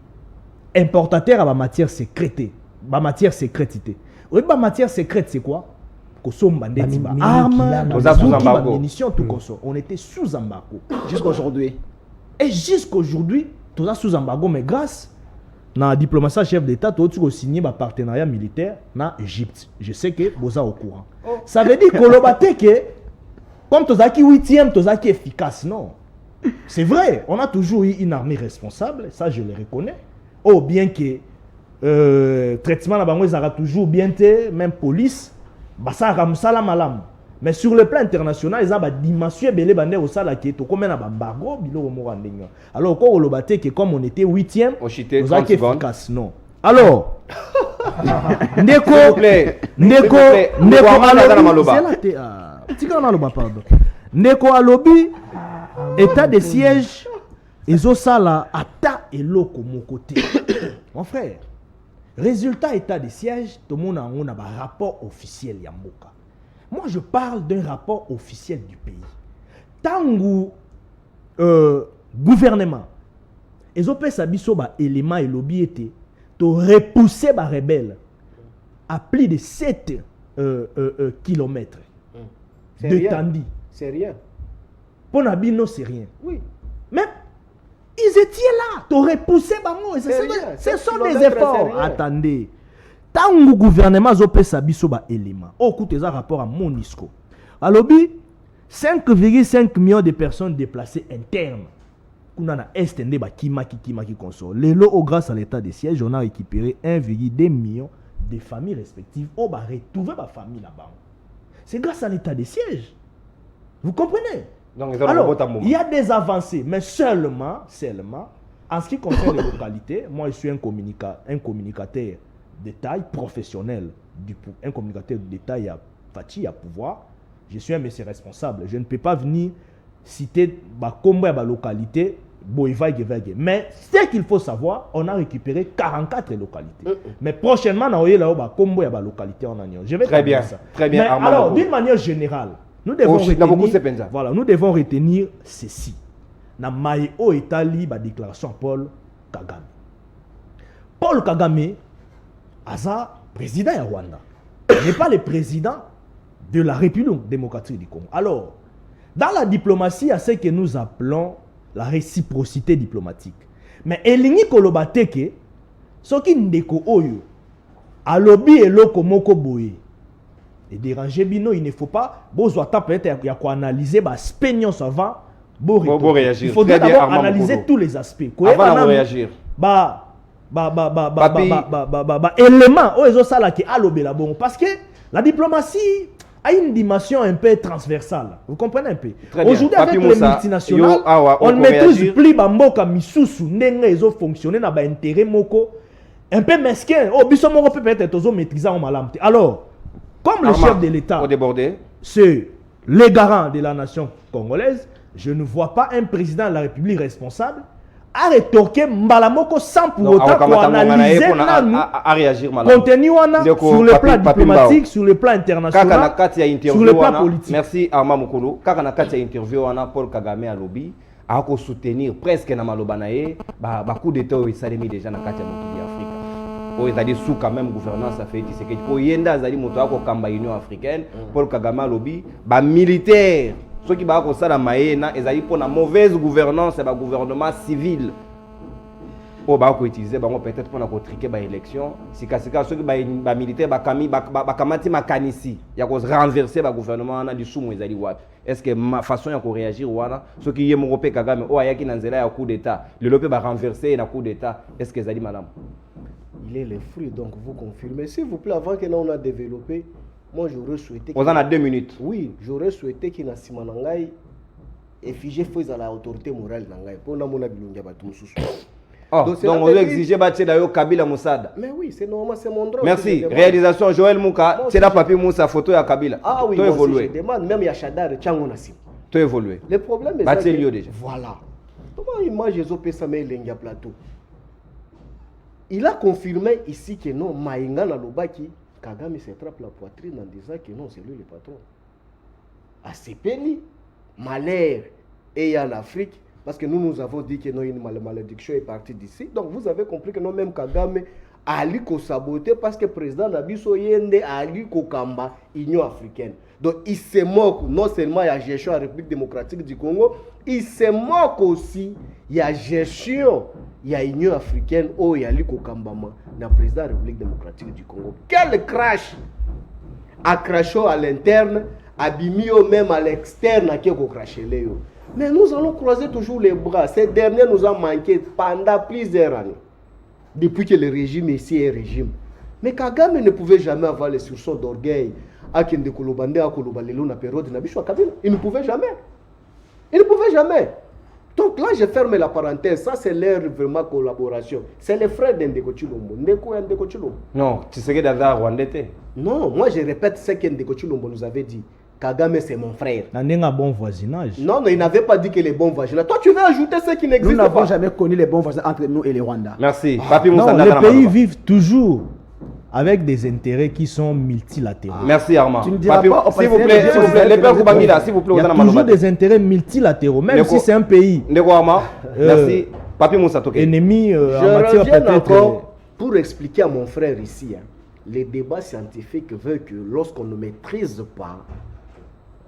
importateurs de matières secrètes. Matières secrètes. Oui, la matière secrète, c'est quoi? Armes, munitions, tout comme ça. On était sous embargo. Jusqu'à aujourd'hui. Et jusqu'à aujourd'hui, tout ça sous embargo, mais grâce dans la diplomatie chef d'État, tu as signé un partenariat militaire en Égypte. Je sais que vous êtes au courant. Ça veut dire que, comme tu as 8e, tu as efficace. Non. C'est vrai, on a toujours eu une armée responsable, ça je le reconnais. Oh, bien que traitement là-bas, ça a toujours bien été, même police, ça a malam. Mais sur le plan international, ils ont une dimension belé au sala qui est comme un embargo bilo morandinga. Alors quand on que comme on était 8e, on a efficace non. Alors ndeko alobi état de siège ezosala ata eloko mon côté. Mon frère, résultat état de siège, tout le monde a un rapport officiel ya mboka. Moi, je parle d'un rapport officiel du pays. Tangu gouvernement ezopesa biso ba élément et lobby était to repousser ba rebelle à plus de 7 kilomètres d'étendue. C'est rien. Pour Nabino, c'est rien. Oui. Mais ils étaient là, tu aurais poussé Bango. Ce sont des efforts. Attendez. Tant que le gouvernement a fait biso ba élément, au coup de rapport à Monisco. Alors, 5,5 millions de personnes déplacées internes. On a estendé ba Kimaki console. Les lots, grâce à l'état de siège, on a récupéré 1,2 million de familles respectives. On va retrouver ma famille là-bas. C'est grâce à l'état de siège. Vous comprenez? Donc, alors, il y a des avancées, mais seulement, en ce qui concerne les localités, moi je suis un communicateur de taille professionnelle, un communicateur de taille à Fati, à pouvoir. Je suis un monsieur responsable. Je ne peux pas venir citer combien de localités, mais ce qu'il faut savoir, on a récupéré 44 localités. Mais prochainement, on a combien de localités en Agnon. Je vais très bien, très bien. Mais alors, d'une manière générale, nous devons retenir ceci. Na Maïo Italie, la déclaration Paul Kagame. Paul Kagame, Aza, président de Rwanda, n'est pas le président de la République démocratique du Congo. Alors, dans la diplomatie, il y a ce que nous appelons la réciprocité diplomatique. Mais Elingi Kolobateke, ce qui ndeko oyo, alobi eloko moko boye. Et déranger bino, il ne faut pas peut-être analyser spénions avant réagir. Il faudrait d'abord analyser tous les aspects. Avant de réagir. Éléments parce que la diplomatie a une dimension un peu transversale. Vous comprenez un peu? Aujourd'hui, avec les multinationales, on ne maîtrise plus Bamboka Misusu, ndenge ezo fonctionner na ba intérêt moko un peu mesquin. Oh, biso moko peut-être ozo maîtriser en malamte. Alors, comme le chef de l'État, c'est le garant de la nation congolaise, je ne vois pas un président de la République responsable à rétorquer Mbalamoko sans pour autant pour analyser contenu sur le plan diplomatique, sur le plan international, sur le plan politique. Merci Armand Mokolo. Quand on a une interview, on a Paul Kagame à lobby, à soutenir presque na malobanaye, coup d'État où il s'est mis déjà dans la Afrique. Pour les sous quand même gouvernance a fait c'est que pour yenda zali moto ako kamba Union africaine Paul Kagame lobby ba militaire ceux qui ba ko sala maena ezali pour la mauvaise gouvernance et ba gouvernement civil pour ba ko utiliser bango peut-être pour na ko triquer ba élection sika ceux qui ba militaire ba kamati makanisi ya ko renverser ba gouvernement na du sous ezali wapi est-ce que ma façon ya ko réagir wana ceux qui yemo ko pe Kagame o ayaki na nzela ya coup d'état le lope ba renverser na coup d'état est-ce que ezali madame? Il est le fruit, donc vous confirmez. S'il vous plaît, avant que nous a développé, moi j'aurais souhaité... On en a 2 minutes. Oui, j'aurais souhaité qu'il y ait un simanangai et figé fouille à l'autorité morale nangai. Pour nous, on a besoin de donc on doit exiger d'ailleurs Kabila Moussada. Mais oui, c'est normal, c'est mon droit. Merci. Réalisation Joël Mouka, c'est la papier Moussa photo à Kabila. Ah oui, je demande, même Yachadar et Tchango Nassim. Tu évolué. Le problème est que... déjà. Voilà. Comment image Zopé Samé Lenga Plateau? Il a confirmé ici que non, Maïnga Nalobaki, Kagame se trappe la poitrine en disant que non, c'est lui le patron. À Sepeli, malheur et en Afrique, parce que nous avons dit que non, une malédiction est partie d'ici. Donc vous avez compris que non, même Kagame a allé saboter parce que le président Nabiso Yende a allé Kamba, Union africaine. Donc il se moque non seulement de la gestion de la République démocratique du Congo, il se moque aussi de la gestion de l'Union africaine où il y a eu Kambama, le président de la République démocratique du Congo. Quel crash a craché à l'interne, a bimi même à l'externe qui a craché. Mais nous allons croiser toujours les bras. Ces derniers nous ont manqué pendant plusieurs années. Depuis que le régime ici est régime. Mais Kagame ne pouvait jamais avoir les sursauts d'orgueil. Il ne pouvait jamais. Il ne pouvait jamais. Donc là, je ferme la parenthèse. Ça, c'est leur vraiment collaboration. C'est les frères d'Ndeko Chilombo. Ndeko Chilombo. Non, tu sais que d'avoir Rwandais. Non, moi je répète ce que Ndeko Chilombo nous avait dit. Kagame, c'est mon frère. Il y a un bon voisinage. Non, il n'avait pas dit que les bons voisinages. Toi, tu veux ajouter ce qui n'existe pas. Nous n'avons jamais connu les bons voisins entre nous et les Rwandais. Merci. Non, les pays vivent toujours avec des intérêts qui sont multilatéraux. Merci Armand. Tu ne diras Papi, pas au s'il vous président plaît, de s'il vous plaît, les pères Koubangida, s'il vous plaît, Il y vous a en avez toujours des intérêts multilatéraux, même si c'est un pays Ndeko Armand, merci. Papi Moussa Toké. ennemi en Je matière reviens peut-être. encore pour expliquer à mon frère ici. Les débats scientifiques veulent que lorsqu'on ne maîtrise pas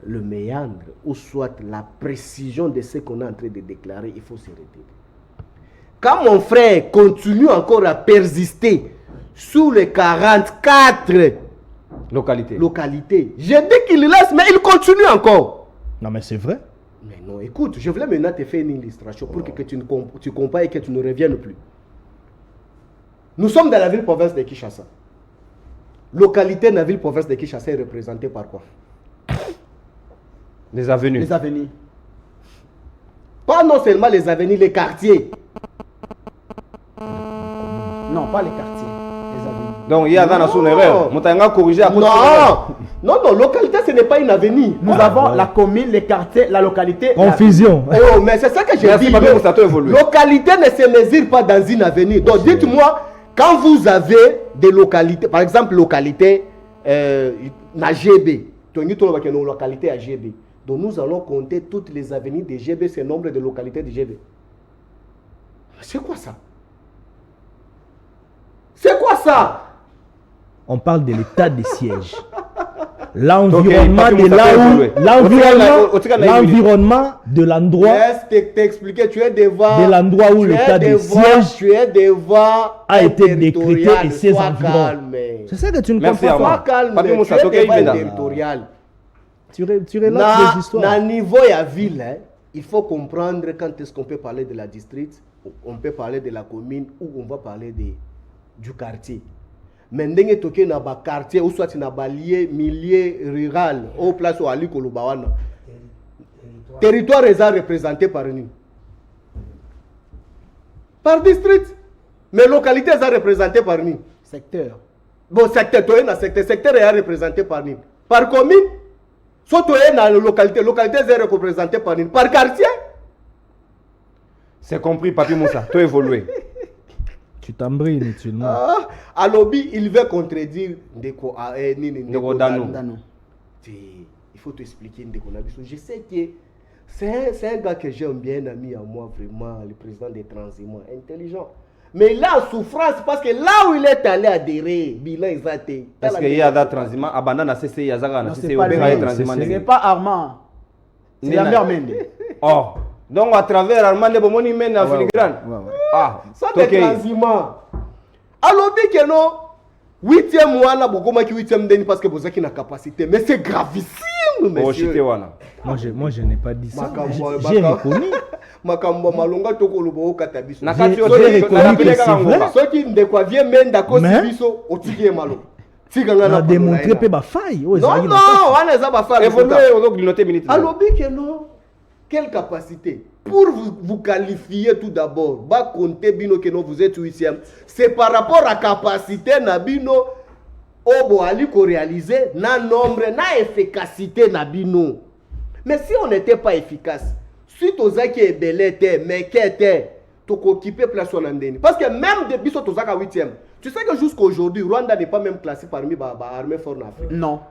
le méandre ou soit la précision de ce qu'on est en train de déclarer, il faut se retirer. Quand mon frère continue encore à persister sous les 44 localités, je dis qu'il laisse, mais il continue encore. Non, mais c'est vrai. Mais non, écoute, je voulais maintenant te faire une illustration pour que tu comprennes et que tu ne reviennes plus. Nous sommes dans la ville-province de Kinshasa. Localité de la ville-province de Kinshasa est représentée par quoi? Les avenues. Les avenues. Pas non seulement les avenues, les quartiers. Non, pas les quartiers. Les avenues. Donc il y a dans son erreur. Moutanga corrigé à côté. Non, localité, ce n'est pas une avenue. Nous avons la commune, les quartiers, la localité. Confusion. Oh, mais c'est ça que j'ai dit. Papi Moussa Toké évolue. Localité ne se mesure pas dans une avenue. Donc dites-moi, quand vous avez des localités, par exemple, localité na GB, localité à GB. Donc nous allons compter toutes les avenues de GB, c'est le nombre de localités de GB. C'est quoi ça? C'est quoi ça? On parle de l'état de siège. L'environnement Papi de Moussa là Toké où l'environnement de l'endroit Laisse t'expliquer, tu es devant. de l'endroit où l'état de siège Tu es devant. a été décrété et ses Sois environs. calme. C'est ça que tu ne Merci, comprends Armand. pas. Sois calme. Papi Moussa Tu es Toké, devant il le est là. territorial. Tu relates des histoires. Na niveau et à ville, hein, il faut comprendre quand est-ce qu'on peut parler de la district, on peut parler de la commune ou on va parler du quartier. Mais ndenge toke na ba quartier ou soit na ba milieu rural au place où ali kolobawana. Territoire est représenté par nous. Par district. Mais localité est représentée par nous. Secteur. Bon, secteur, toi na secteur est représenté par nous. Par commune, soit toi na localité est représentée par nous. Par quartier. C'est compris, Papi Moussa. Tu évolué. Tu t'embrouilles inutilement. À lobby, il veut contredire Ndeko Dano. Dano. Il faut t'expliquer Ndeko Nabiso. Je sais que c'est un gars que j'aime bien, un ami à moi, vraiment, le président des transhumants, intelligent. Mais il a souffrance parce que là où il est allé adhérer, bilan exacté. Parce qu'il y a des transhumants, abandon à CC, il y a des Non, CC, c'est il y pas a lui. des transhumants. Ce n'est pas Armand. C'est la mère Mende. Oh, donc à travers Armand de Bomoni mène en filigrane. Ah, Ça des transhumants. Alors dit que non, 8e mois là, beaucoup qui 8e deni parce que vous avez une capacité. Mais c'est gravissime, monsieur. Moi, je n'ai pas dit ça. Makambo, J'ai reconnu. Makambo malonga toko lobo katabiso. Nakati J'ai reconnu que c'est vrai. Ceux qui ne quoi viennent même d'accord biso otiki malo. On a démontré que ma faille. Non, on les a pas fait. Évoluer au grignoter minute. Alors dit que non. Quelle capacité? Pour vous qualifier tout d'abord, bah compter bino que non vous êtes 8e. C'est par rapport à capacité na bino obo ali ko réaliser na nombre na efficacité na bino. Mais si on n'était pas efficace, suite aux qui est belé mais qui était to occuper place en andeni. Parce que même de biso tozaka 8e. Tu sais que jusqu'à aujourd'hui Rwanda n'est pas même classé parmi l'armée forte en Afrique. Non.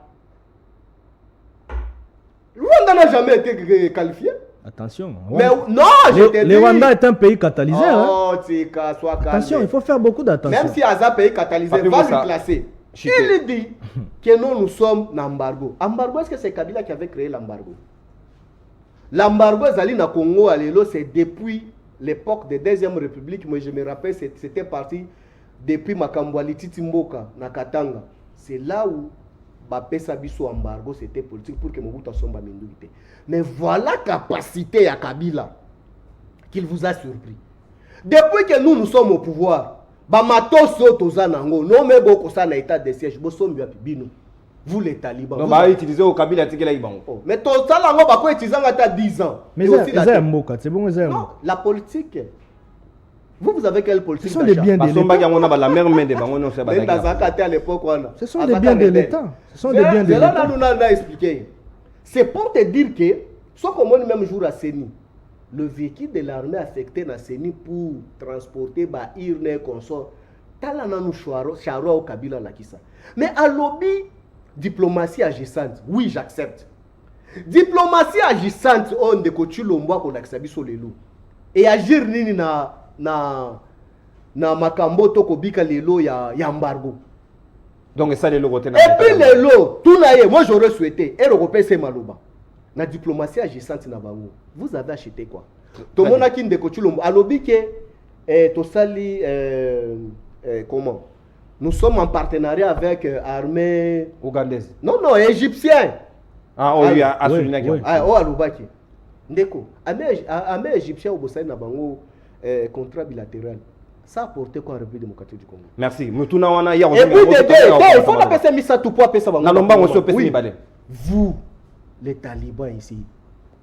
Rwanda n'a jamais été qualifié. Attention. Mais non, je te dis. Le Rwanda est un pays catalyseur. Oh, tika, sois calme. Attention, il faut faire beaucoup d'attention. Même si Aza pays catalyseur va lui classer. Il dit que nous sommes en embargo. Embargo, est-ce que c'est Kabila qui avait créé l'embargo? L'embargo, Zali na Congo, c'est depuis l'époque de Deuxième République. Moi, je me rappelle, c'était parti depuis Makambwali Titimboka, na Katanga. C'est là où Bapesa biso embargo, c'était politique pour que Mobutu Somba Minduite. Mais voilà la capacité à Kabila qu'il vous a surpris. Depuis que nous sommes au pouvoir, Bamato Sotozanango, non mais beaucoup ça n'a état de siège, vous les talibans. Non, bah utiliser au Kabila Tikela Ibango. Mais tout ça, on va utiliser à 10 ans. Mais c'est bon, non, la politique. Vous avez quelle politique? Ce sont des biens de l'État. La même main de Bango, non, c'est pas à l'époque. Ce sont des biens de l'État. Ce sont des biens de l'État. Là, nous avons expliqué. C'est pour te dire que, soit comme on même jour à Séni, le véhicule de l'armée affecté à Séni pour transporter urne et consort, tala nanu Charo au Kabila la kisa. Mais à lobby diplomatie agissante, oui j'accepte. Diplomatie agissante on de kotu lomba ko lakisa biso lelo. Et agir nini na makambo to kobika lelo ya embargo. Donc ça les logoté na. Et puis lelo tout na ye, moi j'aurais souhaité et européen c'est maloba. Na diplomatie agissante na bango. Vous avez acheté quoi? To mona ki ndeko chulombo alobi ke to sali comment? Nous sommes en partenariat avec armée ougandaise. Non, égyptien. Ah, oui, à souligner. Ah, oh, alobaki. Ndeko, armée égyptien au Bossai na bango contrat bilatéral. Ça a apporté quoi à la République démocratique du Congo? Merci. Mutuna wana ya. Et puis il faut pas passer misa tout poids pesa bango. Na lomba ngo so pesa ni balé. Vous les talibans ici.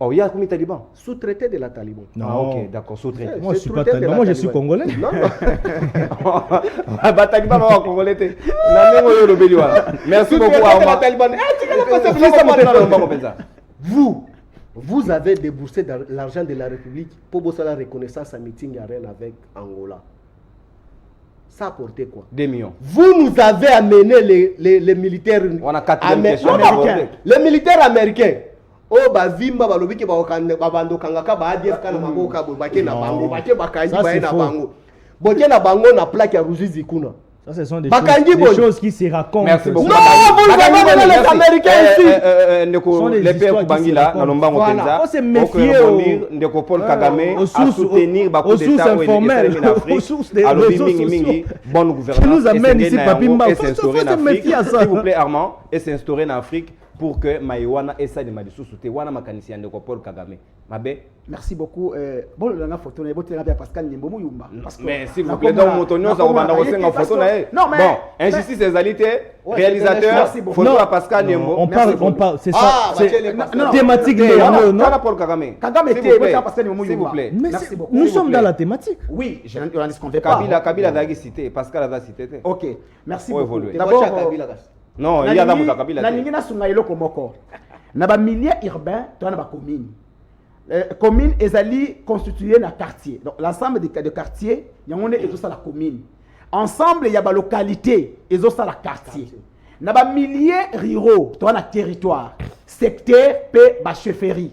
Oh, il y a combien de talibans? Sous-traité de la Taliban. Non, ah, ok, d'accord, sous-traité. Moi, je suis pas taliban. Moi, je suis congolais. Non, non. Taliban, non, congolais. Merci beaucoup. Vous avez déboursé l'argent de la République pour bosser la reconnaissance à meeting à Rennes avec Angola. Ça a apporté quoi? 2 millions. Vous nous avez amené les militaires américains. Les militaires américains. Oh bavimba balobi ke babando kangaka ba ADF kana maboka bobake na bango bake bakangi ba na bango boke na bango na plaque ya Ruzizi kuna. Ça ce sont des choses qui se racontent. Merci beaucoup. Non, vous avez les Américains ici. Ndeko les pères Kubangila na lombango penza. On se méfier ndeko Paul Kagame à soutenir ba coup d'état en Afrique. Alors mingi bonne gouvernance. Nous amène ici Papimba. Et s'instaurer en Afrique. S'il vous plaît Armand, et s'instaurer en Afrique pour que Maïwana et ça de Madisouté wana makanisi ya ndeko Paul Kagame. Mabe. Merci beaucoup. Bon le nga photo na bote na bien Pascal Nyembo Muyumba. Mais s'il vous plaît donc motonyo ça va ndako senga photo na e. Bon, injustice des alités, réalisateur, photo à Pascal Nyembo. On parle c'est ça, c'est thématique de non Paul Kagame. Kagame était Pascal Nyembo S'il vous plaît. Merci beaucoup. Nous sommes dans la thématique. Oui, je n'en disconfais pas. Kabila a cité, Pascal a cité. OK. Merci beaucoup. D'abord non, il y a dans mon Kabila. Na ningina sunga eloko moko. Na ba milieu urbain, to na ba commune. Commune ezali constitué na quartier. Donc l'ensemble des quartiers, yangone ezo ça la commune. Ensemble il y a ba localité, ezo ça la quartier. Na ba milieu ruraux, to na territoire, secteur pe ba chefferie.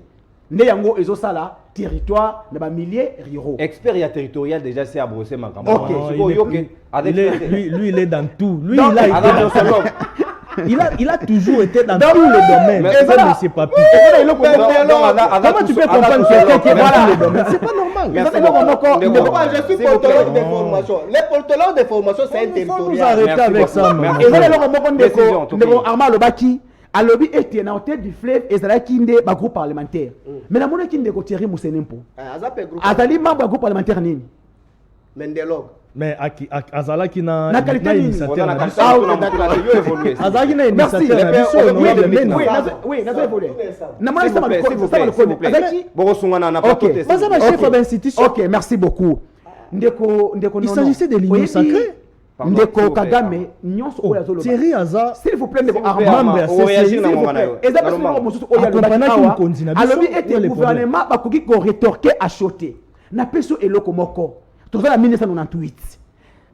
Ne yango ezo ça la territoire na ba milieu ruraux. Expert ya territorial déjà c'est à brosser ma campagne. OK. Lui il est dans tout. Lui il a toujours été dans tous les domaines. Mais ça ne sait pas plus. Comment tu peux comprendre quelqu'un qui est dans tous les domaines? C'est pas normal. Je suis porte-langue de formation. Les porte-langue de formation, c'est un territorial. Vous arrêtez avec ça. Armand Lobaki, à lobby était dans tête du fleuve et ça qui est un groupe parlementaire. Mais la monnaie qui est de Thierry Moussenempo. Azali membre groupe parlementaire nini? Mendelog. Mais Azala qui n'a qualité initiateur. Azala qui n'a initiateur. Oui, n'a pas évolué. Ok, merci beaucoup. Il s'agissait de l'union sacrée. Ndeko Kagame nyonso oya zolo. Thierry Aza, s'il vous plaît, membre alobi ete gouvernement bakoki ko rétorquer à choter. Na peso eloko moko. Tout ça, la 1998.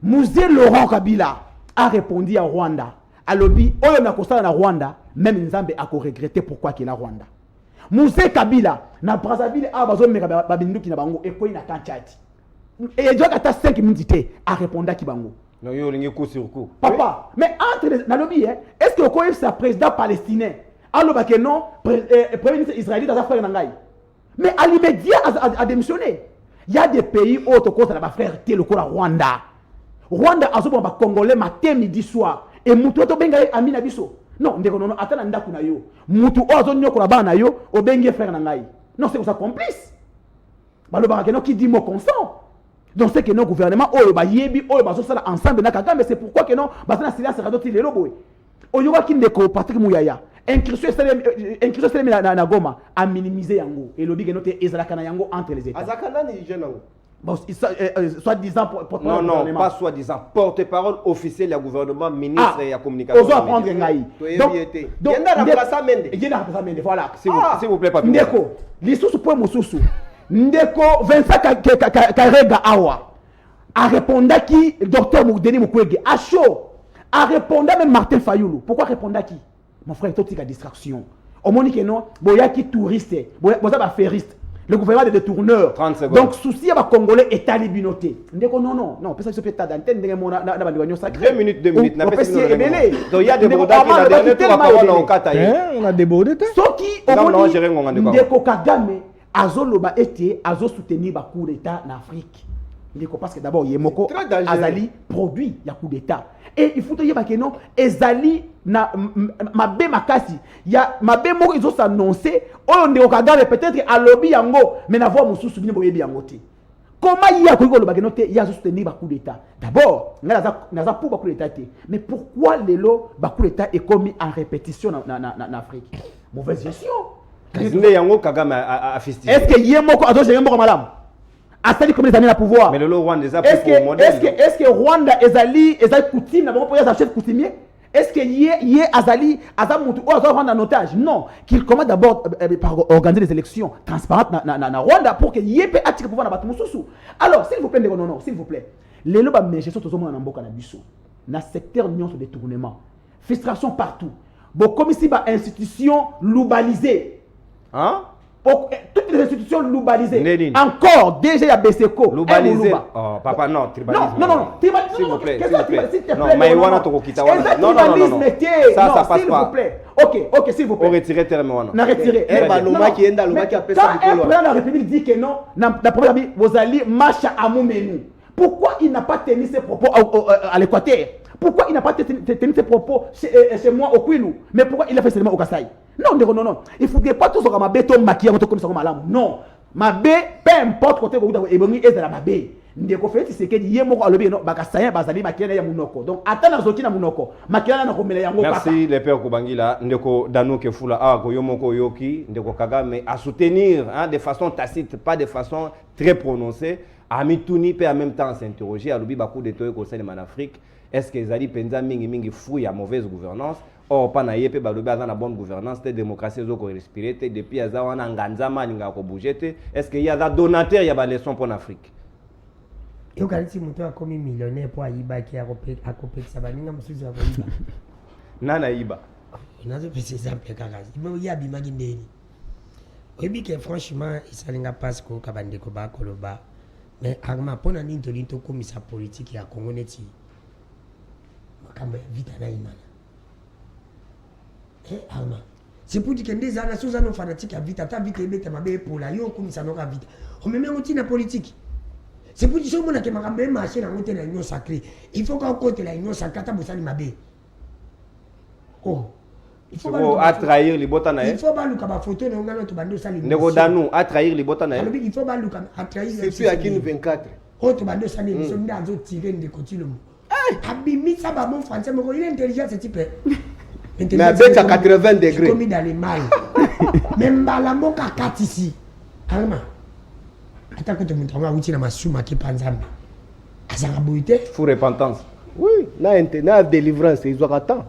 Musée Laurent Kabila a répondu à Rwanda. À lobby, on a constaté na Rwanda, même Nzambe a regretté pourquoi qu'il est à Rwanda. Musée Kabila, na Brazzaville, a besoin de babindu qui na bango et quoi il a kanchati. Et il doit attendre 5 minutes a répondu à Kibango. Non, il y a coup sur coup. Papa, mais entre les lobby, est-ce que le c'est un président palestinien? Alors que non, premier ministre israélien dans affaire nangai. Mais à l'immédiat a démissionné. Il y a des pays où tu as ma frère le Rwanda. Rwanda a un Congolais matin, midi, soir. Et Moutou to benga amina biso. Non, ndeko non atana ndaku na yo. Moutou o zo nyoko na bana yo, o benga frère na ngai. Non, c'est ça complice. Baloba ke no qui dit mot consent. Donc c'est que nos gouvernements o ba yebi o ba so sala ensemble na Kagame, c'est pourquoi que non ba na silence radio ti lelo boy. O yoba ki ndeko Patrick Muyaya. Incursion na Goma a minimisé yango et lobby que notre ezalaka na yango entre les États. Azakana ni jeune yango. Bon, soit-disant porte-parole. Non, pas soit-disant. Porte-parole officiel du gouvernement, ministre et la communication. On doit prendre Ngaï. Donc, il y a un remplaçant Mende. Voilà. S'il vous plaît, pas Ndeko, l'issue point Moussousou. Ndeko, Vincent Karega Awa. a répondaki docteur Denis Mukwege à chaud, a répondu même Martin Fayoulou. Pourquoi répondaki? Mon frère, tout est distraction. Au moment que non, boya qui touriste, boya ba ferriste. Le gouvernement des détourneurs. 30 secondes. Donc, souci à Congolais est à libinoté. Non, parce que c'est peut-être d'antenne, de mon 2 minutes. Donc, il y a des bordats qui la dernière tour à parole en Kata. On a débordé. Ce qui, au moins, Ndeko Kagame, Azoloba était, Azo soutenir le coup d'État en Afrique. Parce que d'abord, Yemoko Azali produit le coup d'État. Et il faut te dire que non, Ezali, Mabé Makasi, il y a Mabé Moko, ils ont annoncé, on est au Kagame peut-être à lobby yango, mais n'a pas mon sous souvenir pour y bien voter. Comment il y a que le baganote, il y a soutenir le coup d'État. D'abord, il y a pour le coup d'État. Mais pourquoi le coup d'État est commis en répétition en Afrique? Mauvaise gestion. Est-ce que Yemoko a géré Moko madame? Asali comme les années à pouvoir. Mais le Rwanda est-ce que Rwanda Ezali coutume n'a pas pour sa chef coutumier? Est-ce que yé Azali Azamutu ou Azali Rwanda en otage? Non, qu'il commence d'abord par organiser des élections transparentes na Rwanda pour que yé peut attirer pouvoir na Batumususu. Alors, s'il vous plaît, non, s'il vous plaît. Les loba meche sont toujours en Mboka na biso. Na secteur nion sur détournement. Frustration partout. Bon comme ici ba institution loubalisée. Hein? Toutes les institutions loubalisées. Encore, déjà il y a BCCO. Loubalisé. Oh, papa, non, tribalisme. Non. S'il vous plaît. Non, Maïwana Tokokitawa. Non. Ça passe pas. S'il vous plaît. Ok, s'il vous plaît. On retire Termewana. On retire. Quand un président de la République dit que non, la première ami, vous allez marcher à Moumenu. Pourquoi il n'a pas tenu ses propos à l'Équateur? Pourquoi il n'a pas tenu ses propos chez moi au Kwilu? Mais pourquoi il a fait seulement au Kassai? Non. Il ne faudrait pas tout ce que ma béton maquillé comme ça comme malam. Non. Ma bé, peu importe côté où et bon est la ma bé. Ndeko fait c'est que yemo a lebi no bakasaya bazali maquillé ya munoko. Donc attends zoki na munoko. Maquillé na ko mele yango papa. Merci les pères Kubangila, ndeko Dano Kefula a ko yomoko yoki, ndeko Kagame à soutenir de façon tacite, pas de façon très prononcée, à mituni peut en même temps s'interroger à lobi bakou de toy conseil en Afrique. Est-ce que Zali Penza mingi fouille à mauvaise gouvernance? Or, pas na yepe balobi azana bonne gouvernance, te démocratie zo ko respirer te depuis aza wana nganzama ninga ko bouger te. Est-ce qu'il y a des donateurs, il y a des leçons pour l'Afrique? Et au si muto a commis millionnaire pour Aïba qui a copé ça va ninga musuzu a Aïba. Nana Iba. On a fait ces exemples kakazi. Il y a bimagi ndeni. Obi que franchement, il s'alinga passe ko kabande ko ba koloba. Mais arma pona ninto linto comme sa politique ya Congo neti. Makamba vita na imana. Arma. C'est pour dire que des années sous un fanatique à vite, à vite et bête ma belle pour la yo comme ça n'aura vite. On me met un la politique. C'est pour dire que ma campagne marché dans la union sacrée. Il faut qu'on compte la union sacrée pour ça ma belle. Oh. Il faut pas trahir les botana. Il faut pas nous comme photo on a notre bando ça les. Nego danou à trahir les botana. Il faut pas nous comme à trahir. C'est plus à qui nous 24. Autre bando ça les sont dans d'autres tirer de continuum. Abimi ça va mon français mais il est intelligent ce type. Mais avec à 80 degrés. Comme dans les mailles. Même Balambo à 4 ici. Alma. Attends que tu me montres où tu as ma souma qui panzambe. Azaraboité. Faut repentance. Oui, na délivrance, ils ont attend.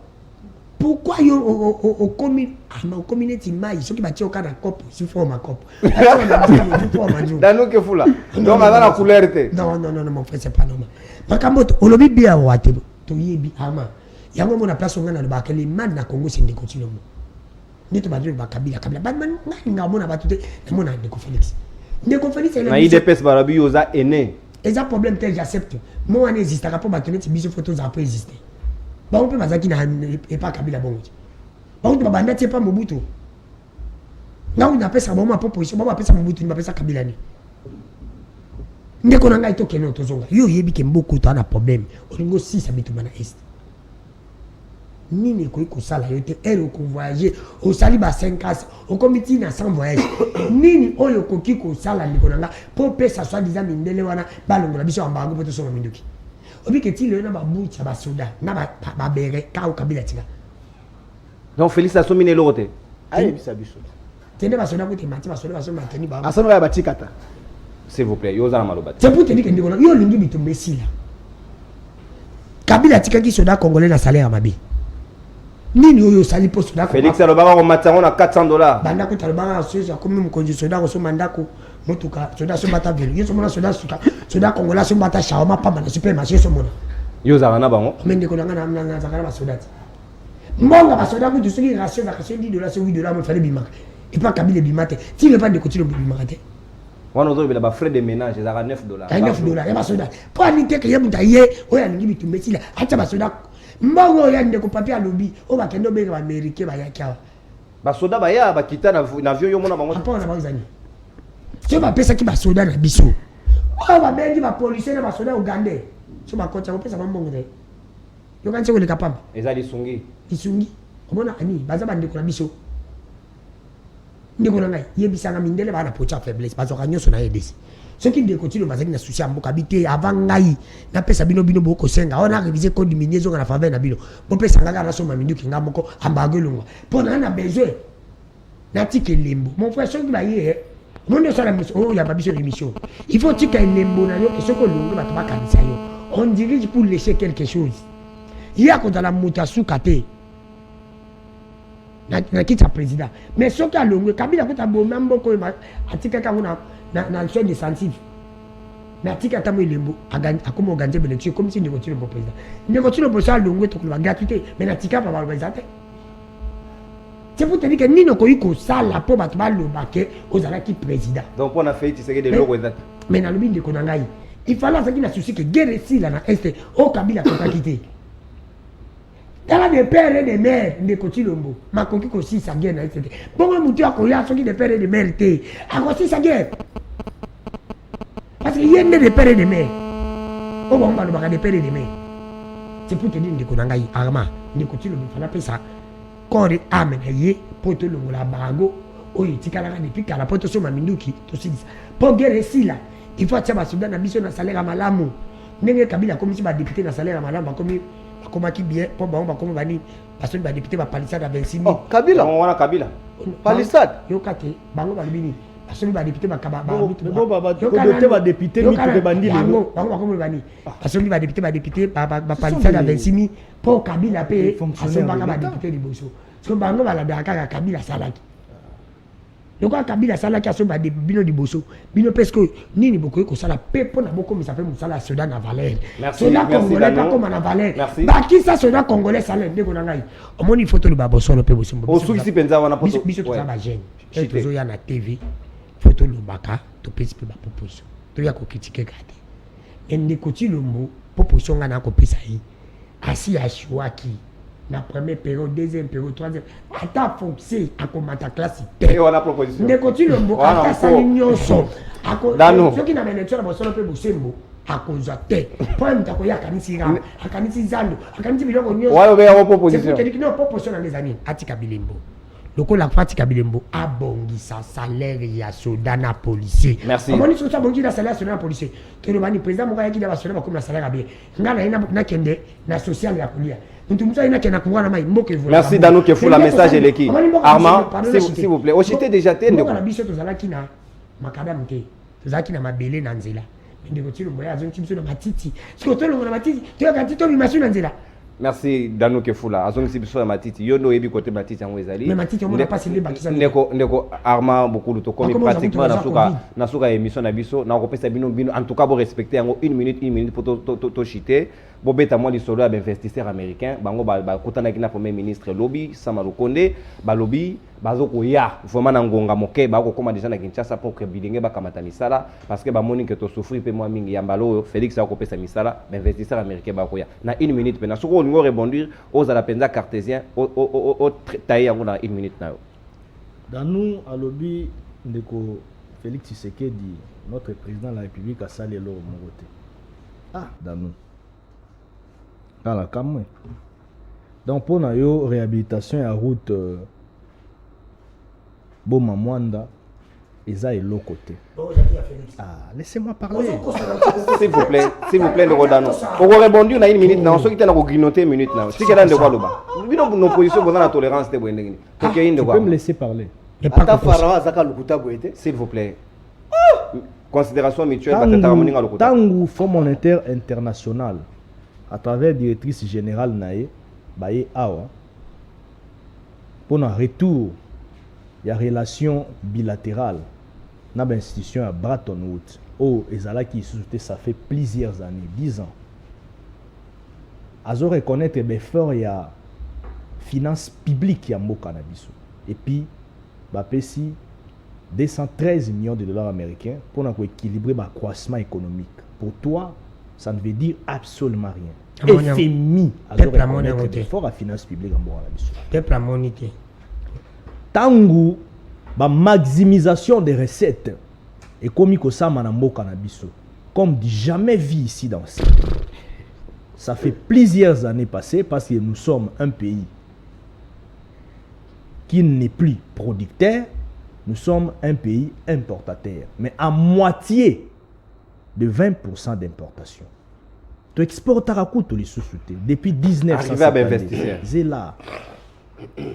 Pourquoi au community maille, ceux qui battent au cadre cop, il faut ma cop. Dans nous que fou là. Non, mais dans la couleur. Non, mon frère, c'est pas normal. Makamoto, on lobby bien au Wate, to yebi, Alma. Il y a un moment où place on a le bac, les man na Congo c'est des continuums. Ni to badre bakabila kabila. Batman nga mona batute, mona Ndeko Félix. Ndeko Félix c'est le. Na IDPS barabi oza aîné. Et ça problème tel j'accepte. Moi on existe, rapport batone c'est biso photos après exister. Ba on peut bazaki na et pas kabila bongo. Ba on peut banda c'est pas Mobutu. Nga on appelle ça bon ma proposition, ba appelle ça Mobutu, ni appelle ça kabila ni. Ndeko nanga ito keno tozonga. Yo yebi ke mboko to na problème. Olingo 6 habitu bana est. Nini ko sala yote elle ko voyager au sali ba 5 ans au comité na 100 voyage nini oyo koki ko sala ndiko nanga pour pesa soit disant mindele wana balongola biso ambango poto so minduki obi ke ti le na ba bucha ba soda na ba bere ka o kabila tika donc Félix a somminé l'autre allez bisa biso tende ba soda ko te mati ba soda ba so mateni ba asano ya batikata s'il vous plaît yoza na malobati c'est pour te dire que ndiko yo lingi bitumbe sila kabila tika ki soda congolais na salaire mabe nini oyo sali poste là Félix alobaka ko matango na $400 banda ko talobaka soja comme mo konji soda ko so mandako motuka soda so mata velo yo so mona soda suka soda kongola so mata shawarma pamba na supermarché so mona yo za na bango mende ko nanga na zakara ba soda mbonga ba soda ku tusuki ratio va ratio $10 so $8 mo fallait bimaka et pas kabile bimate ti le pas de continuer bimaka te wana ozo bila ba frais de ménage za $9 $9 ya ba soda po ani te ke yemuta ye oya ningi bitumbesila acha ba soda mbongo ya ndeko papier alobi o ba kendo be ba américain ba yakiawa basoda baya bakita na avion yo mona bango apona bazani so bapesaki basoda na biso oyo babengi bapolisier na basoda ugandais so bakota kopesa bambongo te yokanisi koleka pamba eza lisungi omona ani baza bandeko na biso ndeko na ngai yebisanga mindele bana pocha faiblesse bazwaka nyonso na ye desi soki ndeko tilo bazali na susi ya mboka bi te avant ngai napesa bino bokosenga ona réviser code minier ezonga na faveur na bino bopesa ngaka na soma minduki nga moko ambago elongwa mpo na na besoin natika elembo mon frère soki baye monde osala oyo yamba biso l'émission il faut tika elembo na yo ke soki olongi bato bakanisa yo on dirige pour laisser quelque chose ye akozala moto asuka te na kiti ya président mais soki alongwe kabila kota boma mboko oyo atikaka ngo na soin défensif mais atikaka mo elembo akoma organiser bélection comme si ndeko tilo président ndeko tilo bosa alongwe tokoloba gratuité mais natika pa baloba eza te c'est pour te dire que nino koyi kosala mpo bato baloba ke ozalaki président donc mpo na fei tiseke de loko eza te mais nalobi ndeko na ngai il fallait azalaki na susi ke guerre esila na este o kabila tokaki te tala de père et de mère ndeko tilombo makoki kosisa guerre na este te bongo motu akoya soki de père et de mère te akosisa guerre parce que ye nde de père et de mère o bongo balobaka de père et de mère c'est pour te dire ndeko na ngai arma ndeko tilombo fala pesa kore ame na ye po tolongola bango oyo etikalaka depuis kala po tosoma minduki tosilisa po guerre esila il faut atia basoda na biso na salaire malamu ndenge kabila akomisi badepute na salaire malamu bakomaki bien mpo bango bakomi bani basoni badepute bapalisade ya 26 000 kabila wana kabila palisade yoka te bango balobi nini basoni badepute bakobote badepute mituke bandi lelo bango bakomi bani basoni badepute bapalisade ya 26 000 mpo kabila mpe asombaka badepute liboso so bango balandaka kaka kabila asalaki lokola kabila asalaki asomba bino liboso bino presque nini bokoki kosala mpe mpo na bokomisa mpe mosala ya soda na valeur soda congolais mpe akoma na valeur bakisa soda congolais salaire ndeko na ngai omoni fo toloba bosolo mpe osukisi mpenza wana biso toza bagene tozoya na tv fo tolobaka topesi mpe baproposition toya kokritikeka te ndeko tilombo proposition ngai nakopesa ye asi ashuwaki na première période, deuxième période, troisième. Ata foncé à combattre classe. Et voilà proposition. Ndeko tilombo ata sali nyonso. Dano. Soki na élection na bosolo pe bosembo akozwa te. Point mtako ya kanisi ram, akanisi zando, akanisi biloko nyonso. Wala be ya proposition. C'est pour que proposition na les atika bilembo. Lokola Fatika Bilembo abongisa salaire ya soda na policier. Merci. Amoni so sa bongi na salaire soda na policier. Que le bani président moka yaki na soda ba comme na salaire bien. Ngana ina na kende na social ya kulia. Ntumusa ina kena kuwana mai mboke vola. Merci Dano Kefu la message est l'équipe. Armand, s'il vous plaît. Ochité déjà te ndeko. Na biso tozalaki na makadam te. Tozalaki na mabele na nzela. Ndeko tilo moya zonti biso na matiti. Siko tolo na matiti. Toyo katito mi masu na nzela. Merci Dano Kefula azongisi biso ya matiti yo ndo yebi côté matiti yango ezali mais matiti on a pas les bakisa ndeko Armand beaucoup de to comme pratiquement na suka émission na biso na kopesa bino en tout cas bo respecter yango 1 minute pour to chiter bo beta moi li solo ya investisseur américain bango ba kotana kina premier ministre lobby Sama Konde ba lobby bazoko ya vraiment na ngonga moke ba ko koma déjà na Kinshasa pour que bilenge ba kamata misala parce que ba moni que to souffrir pe moi mingi ya mbalo Félix a kopesa misala ba investisseur américain ba ko ya na 1 minute pe na soko ngo rebondir aux ala penza cartésien au taille yango na 1 minute na yo dans nous à lobby ndeko Félix Tshisekedi notre président de la République a salé l'eau mogote dans nous la camoué donc pour na yo réhabilitation ya route Boma Mwanda eza eloko te. Laissez-moi parler. S'il vous plaît de Rodano. On va répondre na 1 minute na soki tena ko grignoter 1 minute na. Si kela ndeko aloba. Bino no position boza na tolérance te boyende ngini. Tu peux me laisser parler. Ata farawa zaka lukuta boyete. S'il vous plaît. Considération mutuelle batata moninga lokuta. Tangu Fonds monétaire international à travers directrice générale nae baye awa pour un retour il y a relation bilatérale na ba institution à Bretton Woods oh ezala qui ça fait plusieurs années 10 ans azo reconnaître l'effort ya finance publique ya mboka na biso et puis ba pesi 213 millions de dollars américains pour équilibrer le croissance économique. Pour toi, ça ne veut dire absolument rien. FMI a reconnaître l'effort à finance publique en Bourg. Peuple à monité. Tangu, la maximisation des recettes et comme il y a comme dit jamais vu ici dans ce pays. Ça fait plusieurs années passées parce que nous sommes un pays qui n'est plus producteur. Nous sommes un pays importateur, mais à moitié de 20% d'importation. Tu exportes à coût les sous-soutés depuis 1950. C'est là.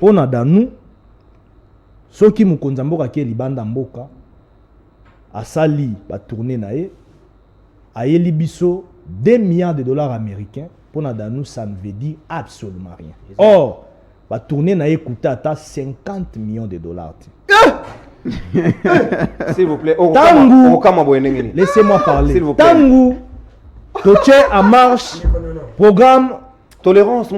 On a dans nous, ceux qui nous konzamboka qui libanda mboka, a sali va tourner nae, a libiso 2 milliards de dollars américains. Pour dans nous, ça ne veut dire absolument rien. Or, va tourner nae coûter à 50 millions de dollars. S'il vous plaît, laissez-moi parler. Tangu, Toche en marche, programme tolérance,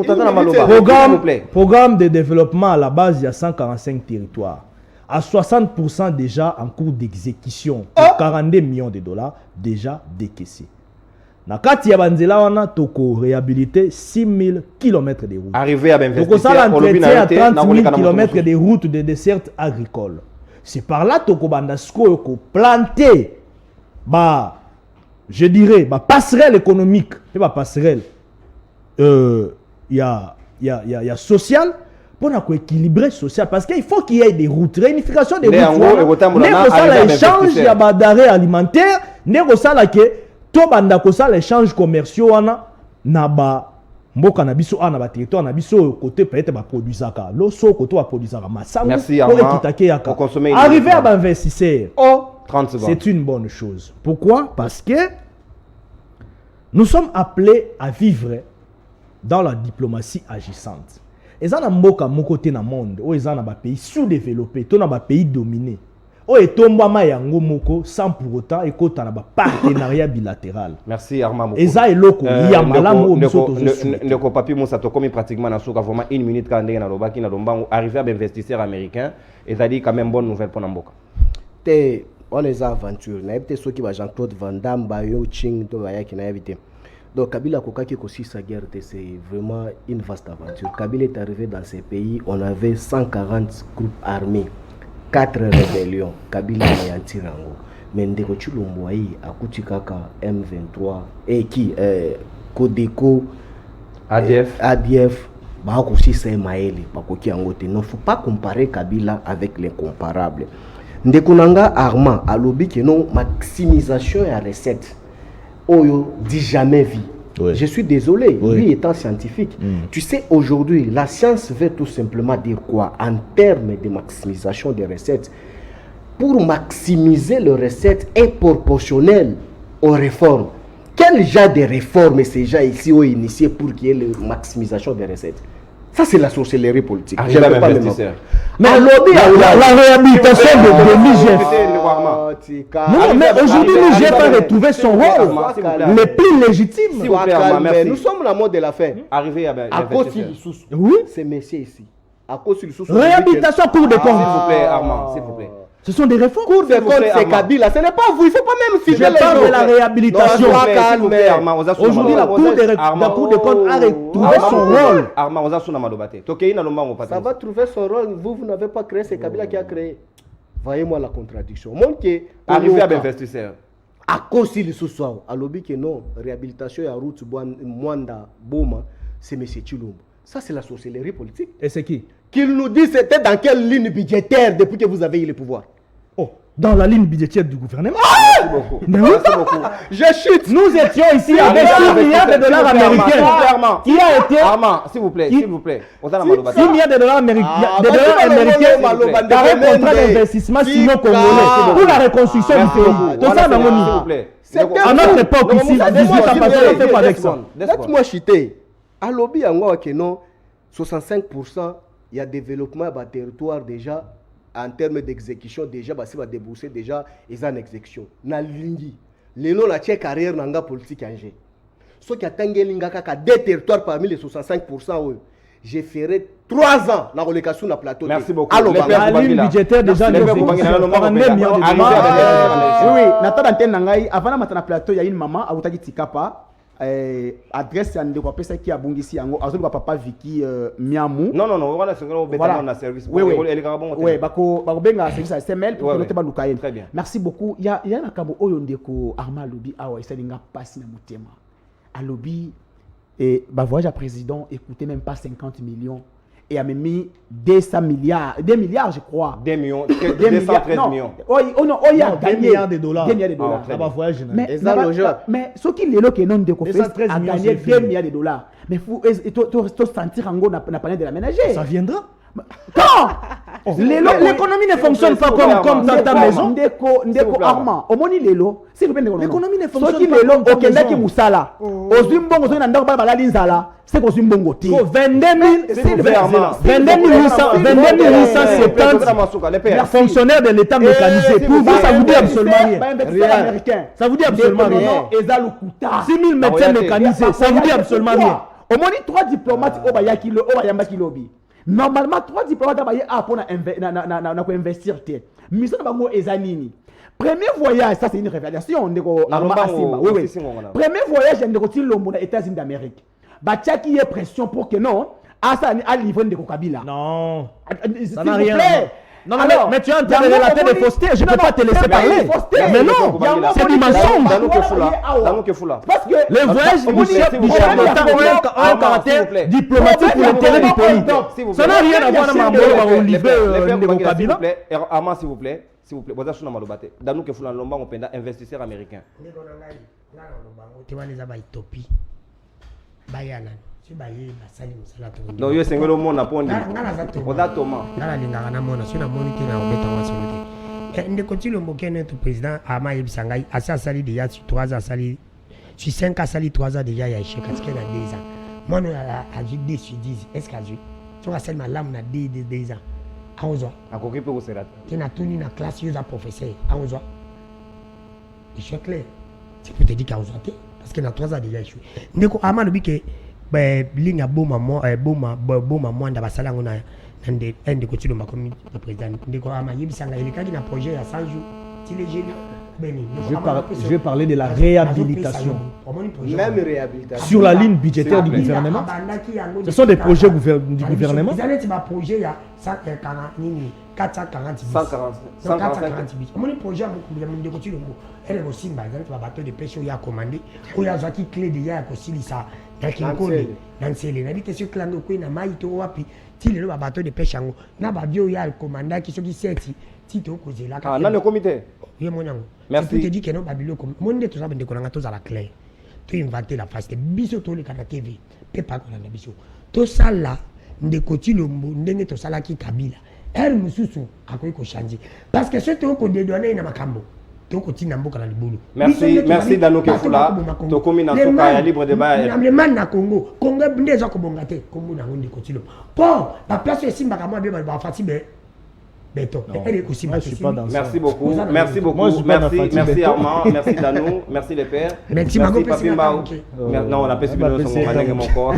programme de développement à la base, il y a 145 territoires. À 60% déjà en cours d'exécution, 42 millions de dollars déjà décaissés. Na kati ya banzela wana toko réhabiliter 6000 km de routes. Arrivé à investir. Donc ça l'entretien à 30 000 km de routes de dessert agricole. C'est par là toko bandasko ko planter je dirais passerelle économique et passerelle y a social pour équilibrer social parce qu'il faut qu'il y ait des routes réunification des routes l'échange il y a d'arrêt alimentaire négocier que to banda ko ça l'échange commerciaux na ba mboka na biso ana ba territoire na biso côté peut-être ba produisaka loso côté ba produisaka masango pour consommer arriver à investisseur 30 secondes. C'est une bonne chose. Pourquoi? Parce que nous sommes appelés à vivre dans la diplomatie agissante. Et ça na mboka mokote na monde ou ça na ba pays sous-développé, to na ba pays dominé. O etombama yango moko sans pour autant ekota na ba partenariat bilatéral. Merci Armand. Et ça eloko yambala mo biso ndeko papi Moussa to comme pratiquement na soka vraiment 1 minute quand ndenge na lobaki na lombango arriver à investisseur américain et ça dit quand même bonne nouvelle pour Namboka. On les aventures na peut ceux qui va Jean-Claude Van Damme Bayo Ching to ya qui na évité. Donc Kabila Kokaki aussi sa guerre c'est vraiment une vaste aventure. Kabila est arrivé dans ces pays, on avait 140 groupes armés, 4 rébellions. Kabila ayanti rango. Mais ndeko Chulombo yi akuti kaka M23 et qui Codeco ADF ba aussi c'est Maëli pa koki angote. Non faut pas comparer Kabila avec les comparables. Ndekunanga Armand alobi que non maximisation et recette oyo dit jamais vu. Oui. Je suis désolé, lui étant scientifique. Tu sais aujourd'hui la science veut tout simplement dire quoi en termes de maximisation des recettes. Pour maximiser les recettes est proportionnel aux réformes. Quel genre de réformes ces gens ici ont initié pour qu'il y ait la maximisation des recettes? Ça, c'est la sorcellerie politique. Je ne peux pas le dire. Mais la réhabilitation de l'IGF. Non, mais aujourd'hui, l'IGF a retrouvé son rôle le plus légitime. Nous sommes la mode de la fin. Arrivé à cause oui, ces messieurs ici. À cause du sous. Réhabilitation, cours de compte. S'il vous plaît, Armand, s'il vous plaît. Ce sont des réformes. Cours de compte, c'est Kabila. Ce n'est pas vous. Il ne faut pas même citer les gens. Je parle de la réhabilitation. Aujourd'hui, la Cour de compte a retrouvé son rôle. Ça va trouver son rôle. Vous n'avez pas créé, c'est Kabila qui a créé. Voyez-moi la contradiction. Arrivé à investisseur. À cause du sous-soir, à l'objet que non, réhabilitation et à route Mwanda Boma, c'est M. Chilombo. Ça, c'est la sorcellerie politique. Et c'est qui? Qu'il nous dit c'était dans quelle ligne budgétaire depuis que vous avez eu le pouvoir. Oh, dans la ligne budgétaire du gouvernement. Merci beaucoup. Merci beaucoup. Je chute. Nous étions ici avec 6 milliards de dollars américains. Qui a été. Armand, s'il vous plaît, s'il vous plaît. 6 milliards de dollars américains. Carré contrat d'investissement sinon congolais. Pour la reconstruction du pays. Tout ça dans mon niveau. À notre époque ici, 18 ans passés, on fait pas avec ça. Laisse-moi chuter. À lobby, en gros, que non, 65%, il y a développement de territoire déjà en termes d'exécution déjà basi va débourser déjà ils en exécution na lingi lelo na tie carrière nanga politique angé ce qui attendait linga kaka des territoires parmi les 65% je ferai 3 ans la relocation na plateau. Merci beaucoup. La ligne budgétaire déjà oui nata d'antenne nangai avant na matana plateau il y a une maman a utaki tikapa adresse ande ko pesa ki abungisi yango azo ba papa Vicky Miamu non on a sengelo betana na service oui bako benga service à SML pour noter ba lukayen. Très bien. Merci beaucoup. Il y a na kabo oyo ndeko Armand Lobi awa isalinga passe na mutema alobi et bah voyage à président écoutez même pas 50 millions et a même mis 200 milliards 2 milliards je crois 2 millions 213 millions il y a gagné 2 milliards de dollars 2 milliards de dollars là-bas voyage mais ce qui est là que non de a gagné 2 milliards de dollars mais faut sentir en gros n'a pas de la ménager ça viendra quand l'économie ne fonctionne pas comme dans ta maison ndeko Armand omoni lelo s'il vous plaît l'économie ne fonctionne pas lelo okendaki musala ozwi mbongo zo na ndako bala linzala c'est ko mbongo ti 22 870 fonctionnaires de l'état mécanisé pour vous ça vous dit absolument rien ça vous dit absolument rien 6 000 médecins mécanisés ça vous dit absolument rien omoni 3 diplomates obayaki lo obayambaki lobi. Normalement, 3 diplomates pour investir. Mission bango ezanini. Premier voyage, ça c'est une révélation. Premier voyage, de Lombo aux États-Unis d'Amérique. Bachaki est pression pour que non, Asa a livré de Kabila. Non, ça n'a rien. Non, mais tu es en train de relater des faussetés, je ne peux pas te laisser parler. Mais non, c'est du mensonge. Parce que les voyages du chef d'État ont un caractère diplomatique pour l'intérêt du pays. Ça n'a rien à voir avec Mambo Olivier Kabila. Armand, s'il vous plaît. S'il vous plaît, vous avez un malobate. Dans nous que font l'omba, on peut investisseur américain. Non, yo sengelo mona pondi. Oda Thomas. Ngala lingaka na mona, sina moni te na obeta wa solote. Ndeko Tshilombo Kene to président Ama Yebisangai, asa sali déjà sur 3 ans sali. Sur 5 ans sali 3 ans déjà ya échec parce qu'il a 2 ans. Moi on a dit 10 sur 10. Est-ce que tu tu as seulement l'âme na 2 ans. Aozo. Akoki pe ko serata. Tena tuni na classe yo za professeur. Aozo. Échec clair. Tu peux te dire qu'aozo te parce qu'il a 3 ans déjà échoué. Ndeko Ama lobi ke linga boma mwanda basala ngona nde ndeko Tshilombo comme président ndeko Ama Yebisanga il kaki na projet ya 100 jours ti les génies je vais parler de la réhabilitation. Même réhabilitation. Sur la ligne budgétaire du gouvernement. Ce sont des projets du gouvernement. Vous allez un projet à 440 bis. Mon projet de Tshilombo. Elle est aussi un bateau de pêche où il y a commandé. Où il y a une clé de ya aussi ça. Dans ces lignes. Habite sur Klando Kwena Maïto Wapi. Il y a un bateau de pêche. Na babio ya commandant qui sont qui seti. Tito cause là. Ah, dans le comité. Oui, mon ami. Merci. Tu te dis que non, Babylone, mon Dieu, tout ça, ben, qu'on a tous à la clé. Tu inventé la face de bisous, tous les canaux TV. T'es pas qu'on a des bisous. Tout ça là, de Tshilombo, de tout ça là qui Kabila. Elle me sous à quoi qu'on change. Parce que ce qu'on dédonne dans ma cambo. Merci Dano Kefula. Tokomi na soka ya libre débat. Le man na Congo. Congo ndeza ko bongate. Congo na ngondi Tshilombo. Bon, la place est simba kama bien ba fatibe. Merci beaucoup. Merci beaucoup. Merci Armand. Merci Danou. Merci les pères. Merci Papi Mbao. Non, on a pas subi mon corps.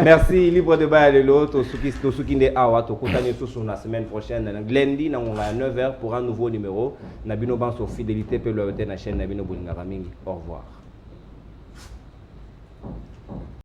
Merci Libre Débat et l'autre. Tosuki Awa. Tokotani sur la semaine prochaine. Lundi, à 9h pour un nouveau numéro. Nabino Banso Fidélité peut le na chaîne Nabino Boulingaramingi. Au revoir.